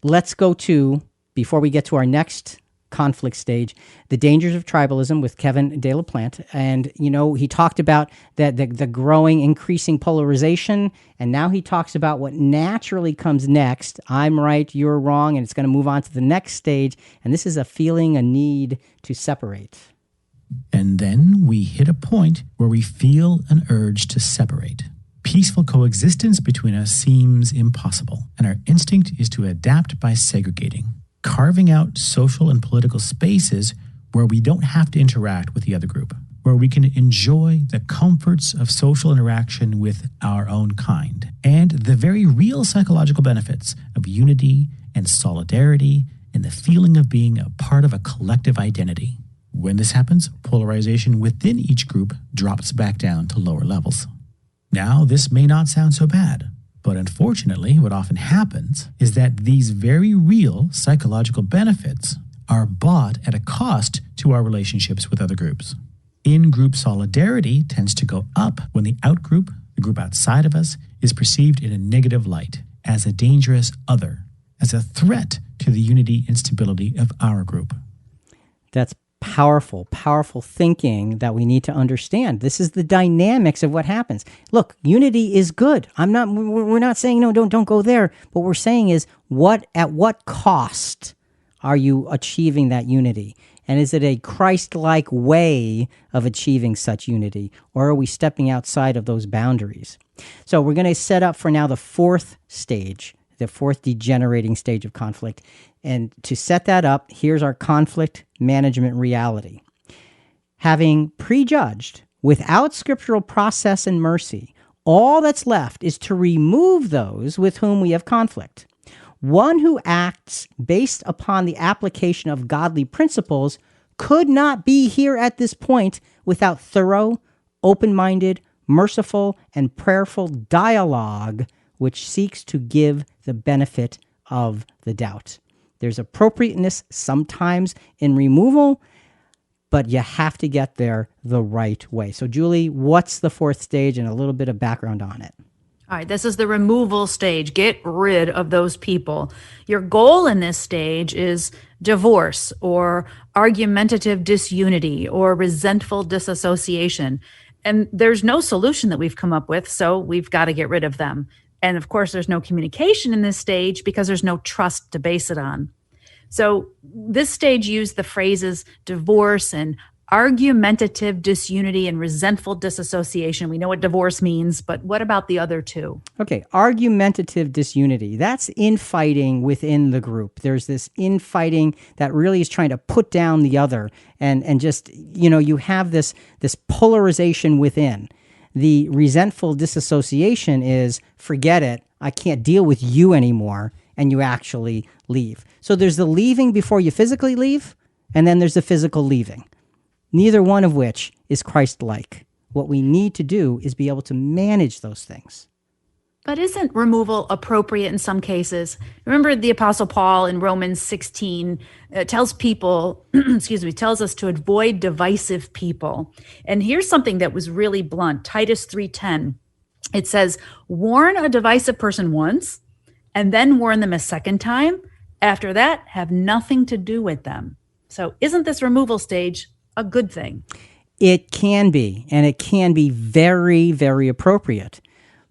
let's go to, before we get to our next conflict stage, the dangers of tribalism with Kevin De La Plante. And, you know, he talked about that the growing, increasing polarization. And now he talks about what naturally comes next. I'm right, you're wrong. And it's going to move on to the next stage. And this is a feeling, a need to separate. And then we hit a point where we feel an urge to separate. Peaceful coexistence between us seems impossible, and our instinct is to adapt by segregating, carving out social and political spaces where we don't have to interact with the other group, where we can enjoy the comforts of social interaction with our own kind, and the very real psychological benefits of unity and solidarity and the feeling of being a part of a collective identity. When this happens, polarization within each group drops back down to lower levels. Now, this may not sound so bad, but unfortunately, what often happens is that these very real psychological benefits are bought at a cost to our relationships with other groups. In-group solidarity tends to go up when the outgroup, the group outside of us, is perceived in a negative light, as a dangerous other, as a threat to the unity and stability of our group. That's Powerful, powerful thinking that we need to understand. This is the dynamics of what happens. Look, unity is good. We're not saying no, don't go there. What we're saying is at what cost are you achieving that unity? And is it a Christ-like way of achieving such unity? Or are we stepping outside of those boundaries? So we're going to set up for now the fourth stage, the fourth degenerating stage of conflict. And to set that up, here's our conflict management reality. Having prejudged without scriptural process and mercy, all that's left is to remove those with whom we have conflict. One who acts based upon the application of godly principles could not be here at this point without thorough, open-minded, merciful, and prayerful dialogue which seeks to give the benefit of the doubt. There's appropriateness sometimes in removal, but you have to get there the right way. So, Julie, what's the fourth stage and a little bit of background on it? All right, this is the removal stage. Get rid of those people. Your goal in this stage is divorce or argumentative disunity or resentful disassociation. And there's no solution that we've come up with, so we've got to get rid of them. And of course, there's no communication in this stage because there's no trust to base it on. So this stage used the phrases divorce and argumentative disunity and resentful disassociation. We know what divorce means, but what about the other two? Okay, argumentative disunity. That's infighting within the group. There's this infighting that really is trying to put down the other and just, you have this polarization within. The resentful disassociation is, forget it, I can't deal with you anymore, and you actually leave. So there's the leaving before you physically leave, and then there's the physical leaving, neither one of which is Christ-like. What we need to do is be able to manage those things. But isn't removal appropriate in some cases? Remember the Apostle Paul in Romans 16 tells people, tells us to avoid divisive people. And here's something that was really blunt. Titus 3:10. It says, warn a divisive person once, and then warn them a second time. After that, have nothing to do with them. So isn't this removal stage a good thing? It can be, and it can be very, very appropriate.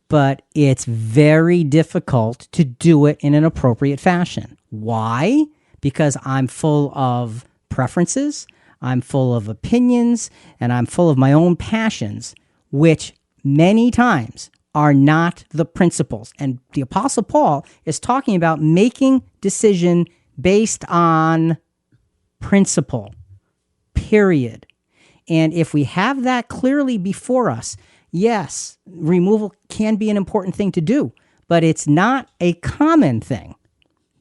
But it's very difficult to do it in an appropriate fashion. Why? Because I'm full of preferences, I'm full of opinions, and I'm full of my own passions, which many times are not the principles. And the Apostle Paul is talking about making decision based on principle, period. And if we have that clearly before us, yes, removal can be an important thing to do, but it's not a common thing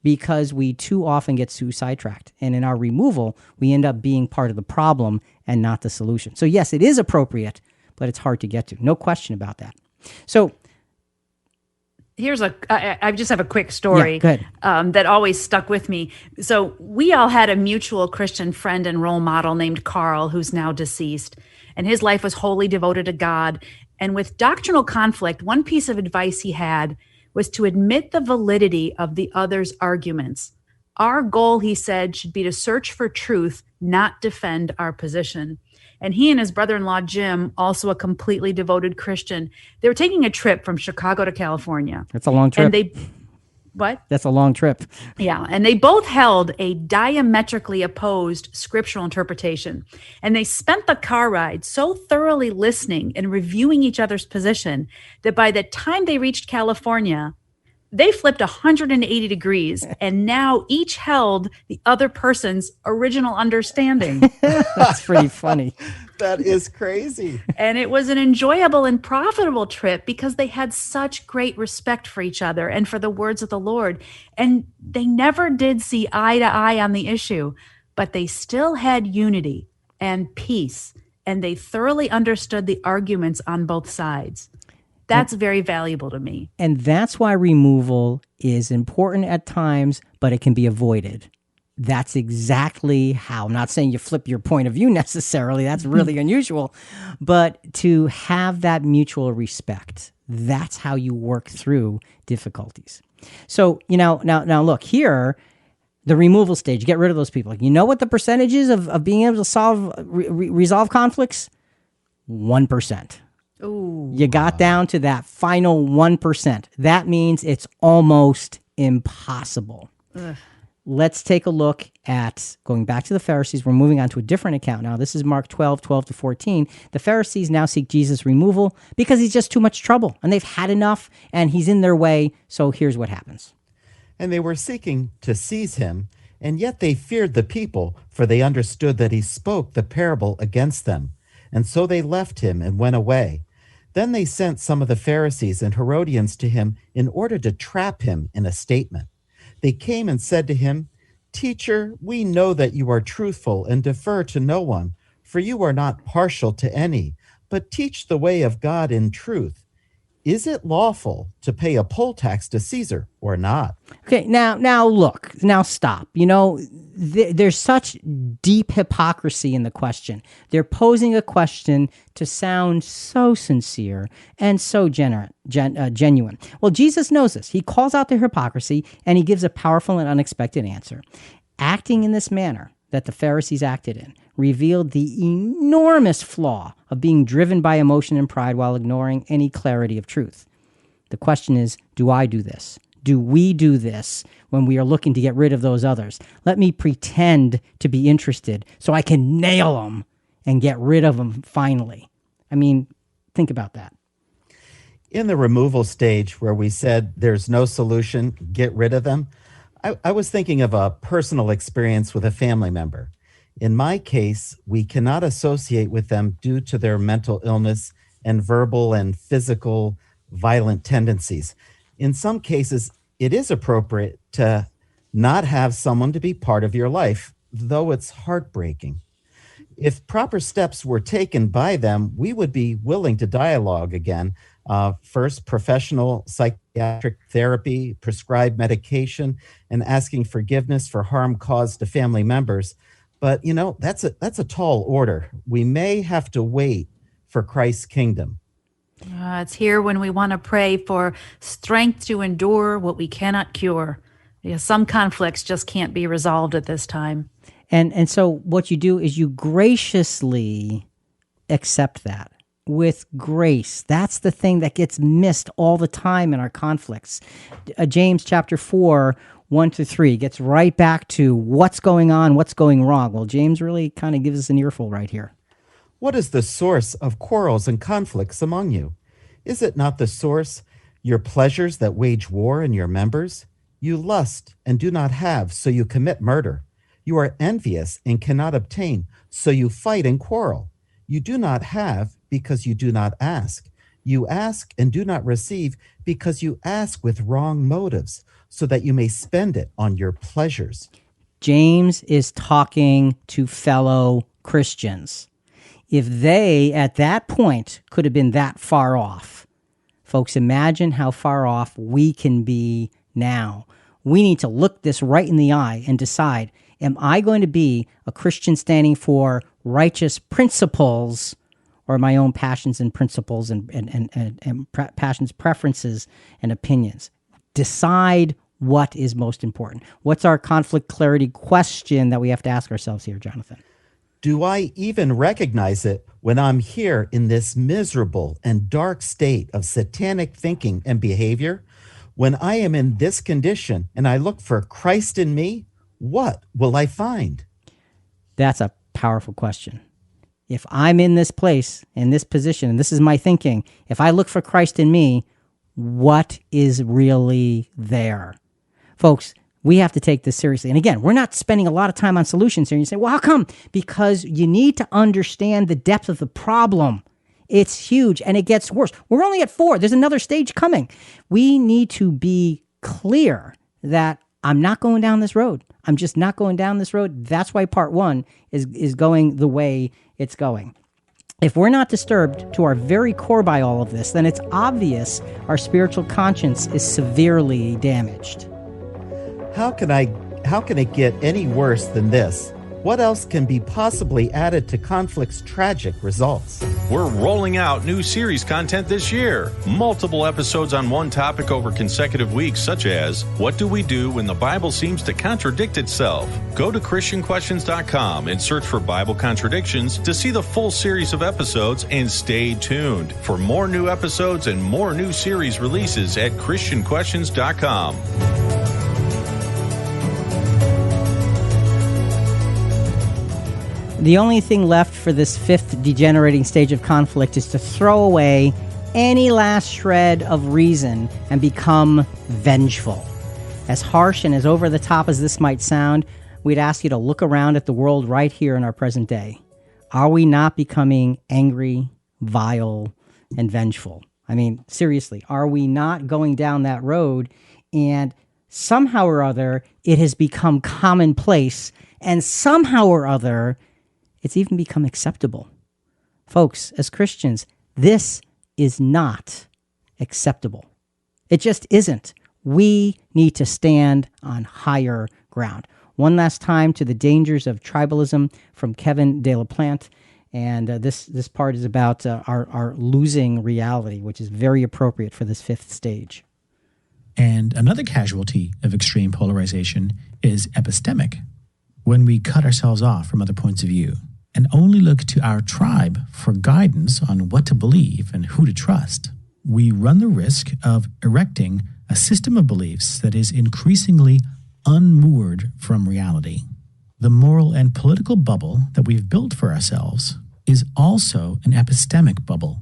because we too often get too sidetracked. And in our removal, we end up being part of the problem and not the solution. So yes, it is appropriate, but it's hard to get to. No question about that. So I just have a quick story that always stuck with me. So we all had a mutual Christian friend and role model named Carl, who's now deceased. And his life was wholly devoted to God. And with doctrinal conflict, one piece of advice he had was to admit the validity of the other's arguments. Our goal, he said, should be to search for truth, not defend our position. And he and his brother-in-law, Jim, also a completely devoted Christian, they were taking a trip from Chicago to California. That's a long trip. And what? That's a long trip. Yeah. And they both held a diametrically opposed scriptural interpretation. And they spent the car ride so thoroughly listening and reviewing each other's position that by the time they reached California, they flipped 180 degrees and now each held the other person's original understanding. That's pretty funny. That is crazy. And it was an enjoyable and profitable trip because they had such great respect for each other and for the words of the Lord. And they never did see eye to eye on the issue, but they still had unity and peace, and they thoroughly understood the arguments on both sides. That's very valuable to me. And that's why removal is important at times, but it can be avoided. That's exactly how. I'm not saying you flip your point of view necessarily. That's really unusual. But to have that mutual respect, that's how you work through difficulties. So, now look here. The removal stage, get rid of those people. You know what the percentage is of being able to resolve conflicts? 1%. Ooh. You got down to that final 1%. That means it's almost impossible. Ugh. Let's take a look at, going back to the Pharisees, we're moving on to a different account now. This is Mark 12:12-14. The Pharisees now seek Jesus' removal because he's just too much trouble, and they've had enough, and he's in their way, so here's what happens. And they were seeking to seize him, and yet they feared the people, for they understood that he spoke the parable against them. And so they left him and went away. Then they sent some of the Pharisees and Herodians to him in order to trap him in a statement. They came and said to him, "Teacher, we know that you are truthful and defer to no one, for you are not partial to any, but teach the way of God in truth. Is it lawful to pay a poll tax to Caesar or not?" Okay, now look, now stop. You know, there's such deep hypocrisy in the question. They're posing a question to sound so sincere and so genuine. Well, Jesus knows this. He calls out their hypocrisy, and he gives a powerful and unexpected answer. Acting in this manner that the Pharisees acted in revealed the enormous flaw of being driven by emotion and pride while ignoring any clarity of truth. The question is, do I do this? Do we do this when we are looking to get rid of those others? Let me pretend to be interested so I can nail them and get rid of them finally. I mean, think about that. In the removal stage where we said there's no solution, get rid of them, I was thinking of a personal experience with a family member. In my case, we cannot associate with them due to their mental illness and verbal and physical violent tendencies. In some cases, it is appropriate to not have someone to be part of your life, though it's heartbreaking. If proper steps were taken by them, we would be willing to dialogue again. First, professional psychiatric therapy, prescribed medication, and asking forgiveness for harm caused to family members. But, you know, that's a tall order. We may have to wait for Christ's kingdom. It's here when we want to pray for strength to endure what we cannot cure. Because some conflicts just can't be resolved at this time. And so what you do is you graciously accept that with grace. That's the thing that gets missed all the time in our conflicts. James chapter 4, 1-3 gets right back to what's going on, what's going wrong. Well, James really kind of gives us an earful right here. What is the source of quarrels and conflicts among you? Is it not the source, your pleasures that wage war in your members? You lust and do not have, so you commit murder. You are envious and cannot obtain, so you fight and quarrel. You do not have because you do not ask. You ask and do not receive because you ask with wrong motives, so that you may spend it on your pleasures. James is talking to fellow Christians. If they, at that point, could have been that far off, folks, imagine how far off we can be now. We need to look this right in the eye and decide, am I going to be a Christian standing for righteous principles, or my own passions and principles and passions, preferences, and opinions? Decide what is most important. What's our conflict clarity question that we have to ask ourselves here, Jonathan? Do I even recognize it when I'm here in this miserable and dark state of satanic thinking and behavior? When I am in this condition and I look for Christ in me, what will I find? That's a powerful question. If I'm in this place, in this position, and this is my thinking, if I look for Christ in me, what is really there? Folks, we have to take this seriously. And again, we're not spending a lot of time on solutions here. And you say, well, how come? Because you need to understand the depth of the problem. It's huge, and it gets worse. We're only at 4. There's another stage coming. We need to be clear that I'm not going down this road. I'm just not going down this road. That's why part 1 is going the way it's going. If we're not disturbed to our very core by all of this, then it's obvious our spiritual conscience is severely damaged. How can it get any worse than this? What else can be possibly added to conflict's tragic results? We're rolling out new series content this year. Multiple episodes on one topic over consecutive weeks, such as, what do we do when the Bible seems to contradict itself? Go to ChristianQuestions.com and search for Bible contradictions to see the full series of episodes, and stay tuned for more new episodes and more new series releases at ChristianQuestions.com. The only thing left for this fifth degenerating stage of conflict is to throw away any last shred of reason and become vengeful. As harsh and as over the top as this might sound, we'd ask you to look around at the world right here in our present day. Are we not becoming angry, vile, and vengeful? I mean, seriously, are we not going down that road? And somehow or other, it has become commonplace, and somehow or other, it's even become acceptable. Folks, as Christians, this is not acceptable. It just isn't. We need to stand on higher ground. One last time to the dangers of tribalism from Kevin De La Plante. And this part is about our losing reality, which is very appropriate for this fifth stage. And another casualty of extreme polarization is epistemic, when we cut ourselves off from other points of view and only look to our tribe for guidance on what to believe and who to trust. We run the risk of erecting a system of beliefs that is increasingly unmoored from reality. The moral and political bubble that we've built for ourselves is also an epistemic bubble.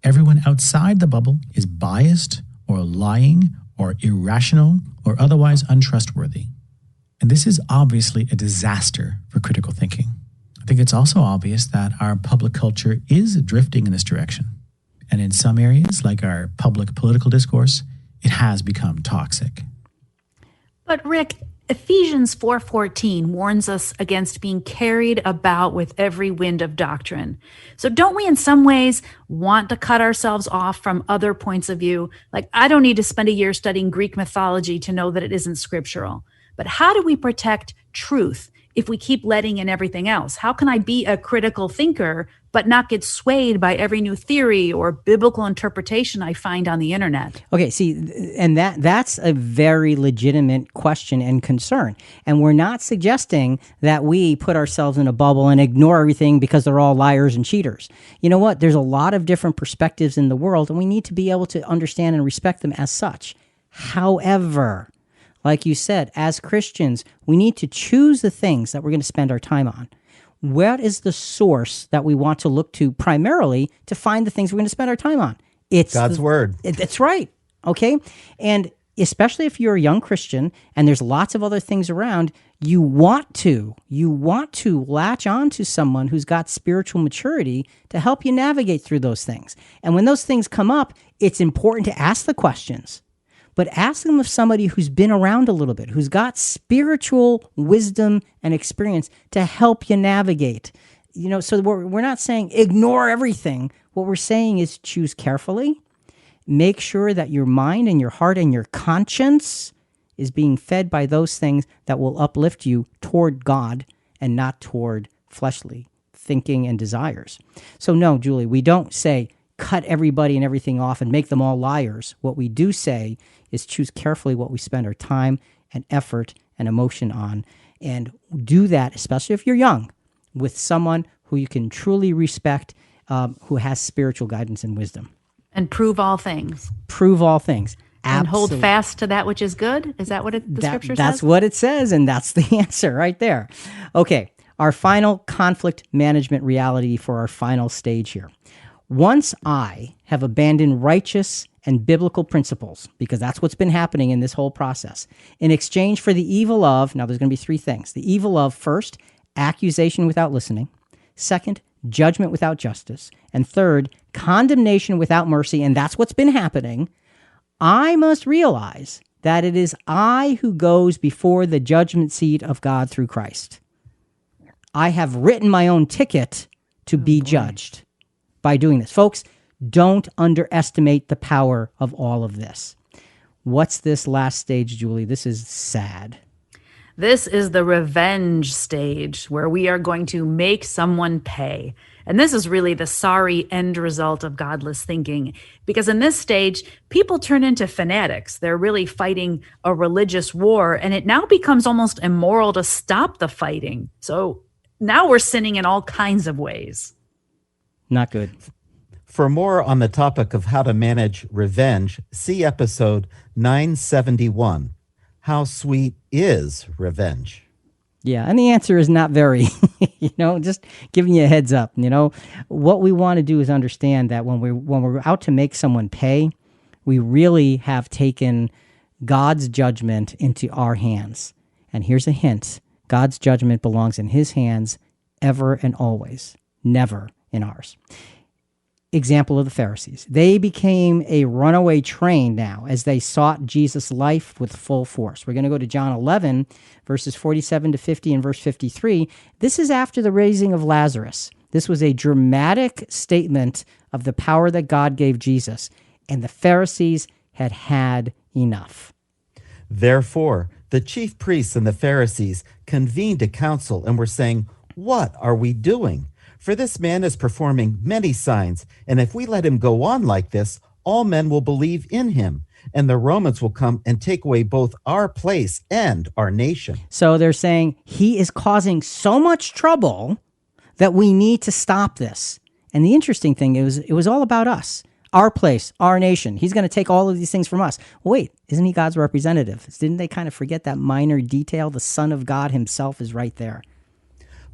Everyone outside the bubble is biased or lying or irrational or otherwise untrustworthy. And this is obviously a disaster for critical thinking. I think it's also obvious that our public culture is drifting in this direction. And in some areas, like our public political discourse, it has become toxic. But Rick, Ephesians 4:14 warns us against being carried about with every wind of doctrine. So don't we in some ways want to cut ourselves off from other points of view? Like, I don't need to spend a year studying Greek mythology to know that it isn't scriptural. But how do we protect truth if we keep letting in everything else? How can I be a critical thinker but not get swayed by every new theory or biblical interpretation I find on the internet? Okay, see, and that's a very legitimate question and concern. And we're not suggesting that we put ourselves in a bubble and ignore everything because they're all liars and cheaters. You know what? There's a lot of different perspectives in the world, and we need to be able to understand and respect them as such. However, like you said, as Christians, we need to choose the things that we're going to spend our time on. What is the source that we want to look to primarily to find the things we're going to spend our time on? It's God's word. That's right. Okay. And especially if you're a young Christian and there's lots of other things around, you want to latch on to someone who's got spiritual maturity to help you navigate through those things. And when those things come up, it's important to ask the questions. But ask them of somebody who's been around a little bit, who's got spiritual wisdom and experience to help you navigate. You know, so we're not saying ignore everything. What we're saying is choose carefully. Make sure that your mind and your heart and your conscience is being fed by those things that will uplift you toward God and not toward fleshly thinking and desires. So no, Julie, we don't say cut everybody and everything off and make them all liars. What we do say is choose carefully what we spend our time and effort and emotion on, and do that, especially if you're young, with someone who you can truly respect, who has spiritual guidance and wisdom. And prove all things. Prove all things. And hold Absolutely. fast to that which is good? Is that what the scripture says? That's what it says, and that's the answer right there. Okay, our final conflict management reality for our final stage here. Once I have abandoned righteous and biblical principles, because that's what's been happening in this whole process, in exchange for the evil of, now there's going to be three things. The evil of, first, accusation without listening. Second, judgment without justice. And third, condemnation without mercy. And that's what's been happening. I must realize that it is I who goes before the judgment seat of God through Christ. I have written my own ticket to be judged by doing this. Folks, don't underestimate the power of all of this. What's this last stage, Julie? This is sad. This is the revenge stage where we are going to make someone pay. And this is really the sorry end result of godless thinking, because in this stage, people turn into fanatics. They're really fighting a religious war, and it now becomes almost immoral to stop the fighting. So now we're sinning in all kinds of ways. Not good. For more on the topic of how to manage revenge, see episode 971, How Sweet is Revenge? Yeah, and the answer is not very, just giving you a heads up. What we want to do is understand that when we're out to make someone pay, we really have taken God's judgment into our hands. And here's a hint. God's judgment belongs in his hands ever and always, never in ours. Example of the Pharisees. They became a runaway train now as they sought Jesus' life with full force. We're going to go to John 11, verses 47 to 50 and verse 53. This is after the raising of Lazarus. This was a dramatic statement of the power that God gave Jesus, and the Pharisees had had enough. Therefore, the chief priests and the Pharisees convened a council and were saying, "What are we doing? For this man is performing many signs, and if we let him go on like this, all men will believe in him, and the Romans will come and take away both our place and our nation." So they're saying he is causing so much trouble that we need to stop this. And the interesting thing is, it was all about us, our place, our nation. He's going to take all of these things from us. Wait, isn't he God's representative? Didn't they kind of forget that minor detail? The Son of God himself is right there.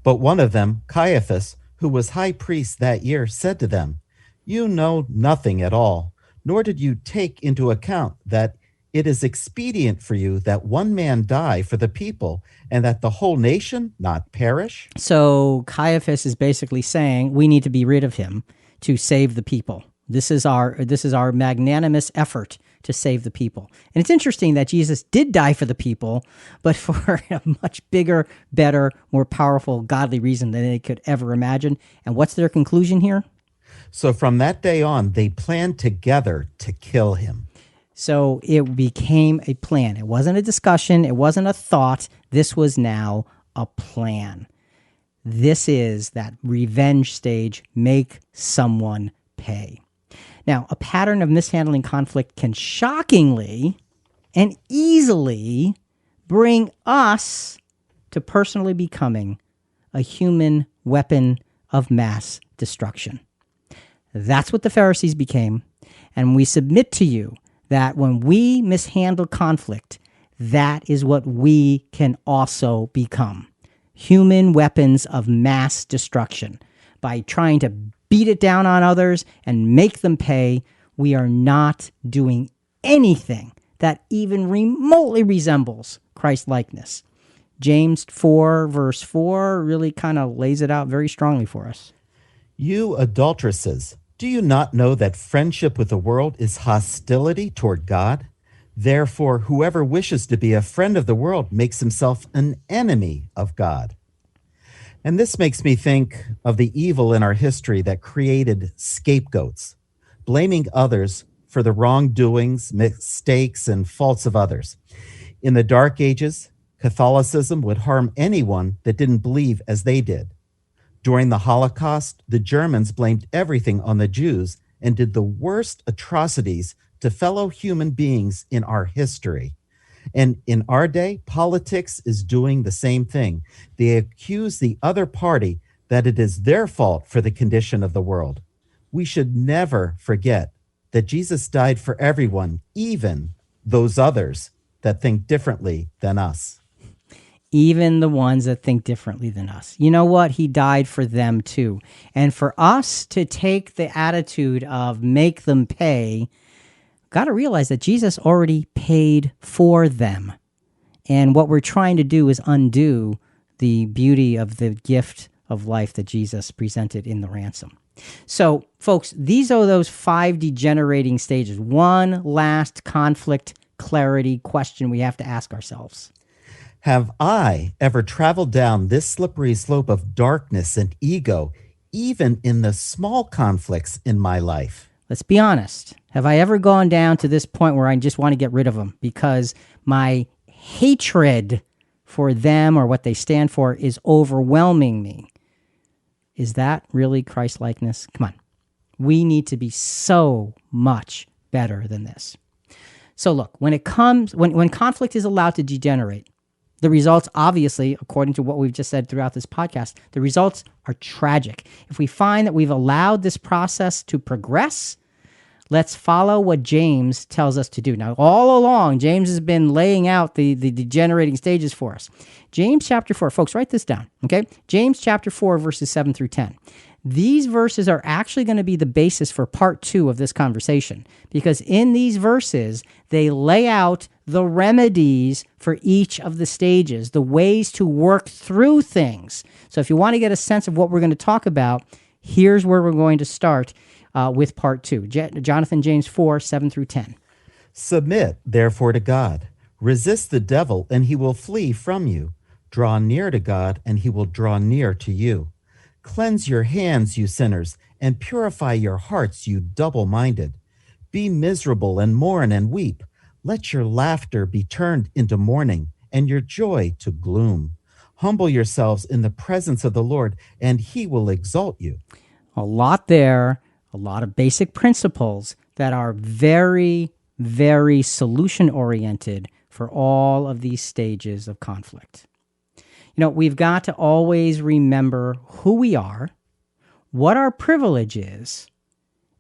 But one of them, Caiaphas, who was high priest that year, said to them, "You know nothing at all, nor did you take into account that it is expedient for you that one man die for the people, and that the whole nation not perish." So Caiaphas is basically saying we need to be rid of him to save the people. This is our magnanimous effort to save the people. And it's interesting that Jesus did die for the people, but for a much bigger, better, more powerful, godly reason than they could ever imagine. And what's their conclusion here? So from that day on, they planned together to kill him. So it became a plan. It wasn't a discussion. It wasn't a thought. This was now a plan. This is that revenge stage. Make someone pay. Now, a pattern of mishandling conflict can shockingly and easily bring us to personally becoming a human weapon of mass destruction. That's what the Pharisees became, and we submit to you that when we mishandle conflict, that is what we can also become. Human weapons of mass destruction. By trying to beat it down on others and make them pay, we are not doing anything that even remotely resembles Christ-likeness. James 4, verse 4 really kind of lays it out very strongly for us. "You adulteresses, do you not know that friendship with the world is hostility toward God? Therefore, whoever wishes to be a friend of the world makes himself an enemy of God." And this makes me think of the evil in our history that created scapegoats, blaming others for the wrongdoings, mistakes, and faults of others. In the Dark Ages, Catholicism would harm anyone that didn't believe as they did. During the Holocaust, the Germans blamed everything on the Jews and did the worst atrocities to fellow human beings in our history. And in our day, politics is doing the same thing. They accuse the other party that it is their fault for the condition of the world. We should never forget that Jesus died for everyone, even those others that think differently than us. Even the ones that think differently than us. You know what? He died for them too. And for us to take the attitude of make them pay, got to realize that Jesus already paid for them. And what we're trying to do is undo the beauty of the gift of life that Jesus presented in the ransom. So, folks, these are those 5 degenerating stages. One last conflict clarity question we have to ask ourselves. Have I ever traveled down this slippery slope of darkness and ego, even in the small conflicts in my life? Let's be honest. Have I ever gone down to this point where I just want to get rid of them because my hatred for them or what they stand for is overwhelming me? Is that really Christ-likeness? Come on. We need to be so much better than this. So look, when conflict is allowed to degenerate, the results, obviously, according to what we've just said throughout this podcast, the results are tragic. If we find that we've allowed this process to progress, let's follow what James tells us to do. Now, all along, James has been laying out the degenerating stages for us. James chapter 4, folks, write this down, okay? James chapter 4, verses 7 through 10. These verses are actually going to be the basis for part 2 of this conversation, because in these verses, they lay out the remedies for each of the stages, the ways to work through things. So if you want to get a sense of what we're going to talk about, here's where we're going to start with part 2. Jonathan, James 4, 7 through 10. Submit, therefore, to God. Resist the devil, and he will flee from you. Draw near to God, and he will draw near to you. Cleanse your hands, you sinners, and purify your hearts, you double-minded. Be miserable and mourn and weep. Let your laughter be turned into mourning, and your joy to gloom. Humble yourselves in the presence of the Lord, and he will exalt you. A lot there, a lot of basic principles that are very, very solution-oriented for all of these stages of conflict. You know, we've got to always remember who we are, what our privilege is,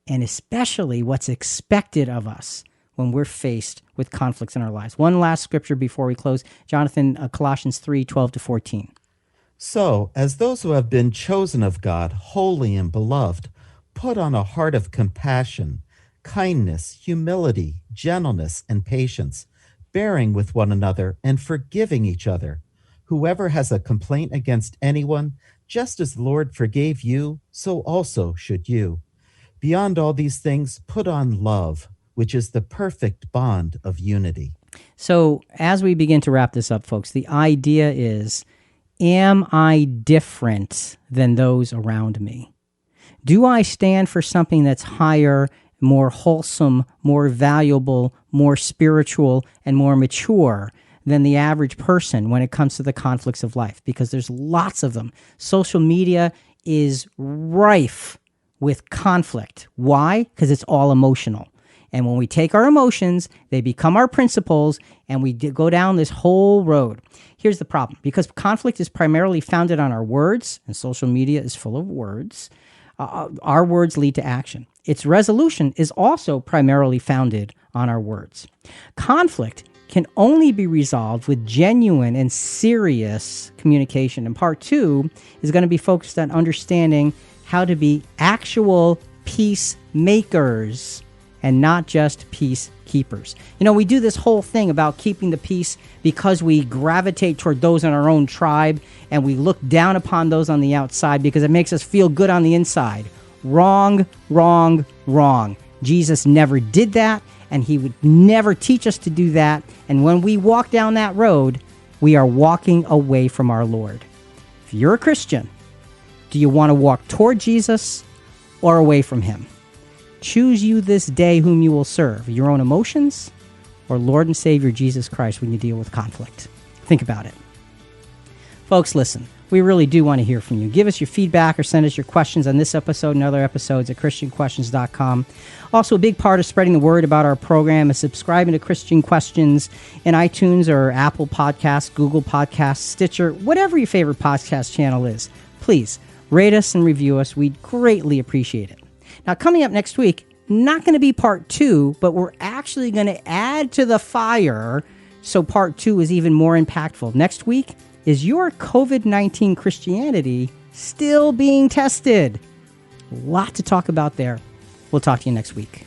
and especially what's expected of us when we're faced with conflicts in our lives. One last scripture before we close. Jonathan, Colossians 3, 12 to 14. So, as those who have been chosen of God, holy and beloved, put on a heart of compassion, kindness, humility, gentleness, and patience, bearing with one another and forgiving each other. Whoever has a complaint against anyone, just as the Lord forgave you, so also should you. Beyond all these things, put on love, which is the perfect bond of unity. So as we begin to wrap this up, folks, the idea is, am I different than those around me? Do I stand for something that's higher, more wholesome, more valuable, more spiritual, and more mature than the average person when it comes to the conflicts of life? Because there's lots of them. Social media is rife with conflict. Why? Because it's all emotional. And when we take our emotions, they become our principles, and we go down this whole road. Here's the problem. Because conflict is primarily founded on our words, and social media is full of words, our words lead to action. Its resolution is also primarily founded on our words. Conflict can only be resolved with genuine and serious communication. And part 2 is going to be focused on understanding how to be actual peacemakers and not just peacekeepers. You know, we do this whole thing about keeping the peace because we gravitate toward those in our own tribe, and we look down upon those on the outside because it makes us feel good on the inside. Wrong, wrong, wrong. Jesus never did that, and he would never teach us to do that. And when we walk down that road, we are walking away from our Lord. If you're a Christian, do you want to walk toward Jesus or away from him? Choose you this day whom you will serve, your own emotions or Lord and Savior Jesus Christ when you deal with conflict. Think about it. Folks, listen, we really do want to hear from you. Give us your feedback or send us your questions on this episode and other episodes at ChristianQuestions.com. Also, a big part of spreading the word about our program is subscribing to Christian Questions in iTunes or Apple Podcasts, Google Podcasts, Stitcher, whatever your favorite podcast channel is. Please rate us and review us. We'd greatly appreciate it. Now, coming up next week, not going to be part 2, but we're actually going to add to the fire so part 2 is even more impactful. Next week, is your COVID-19 Christianity still being tested? A lot to talk about there. We'll talk to you next week.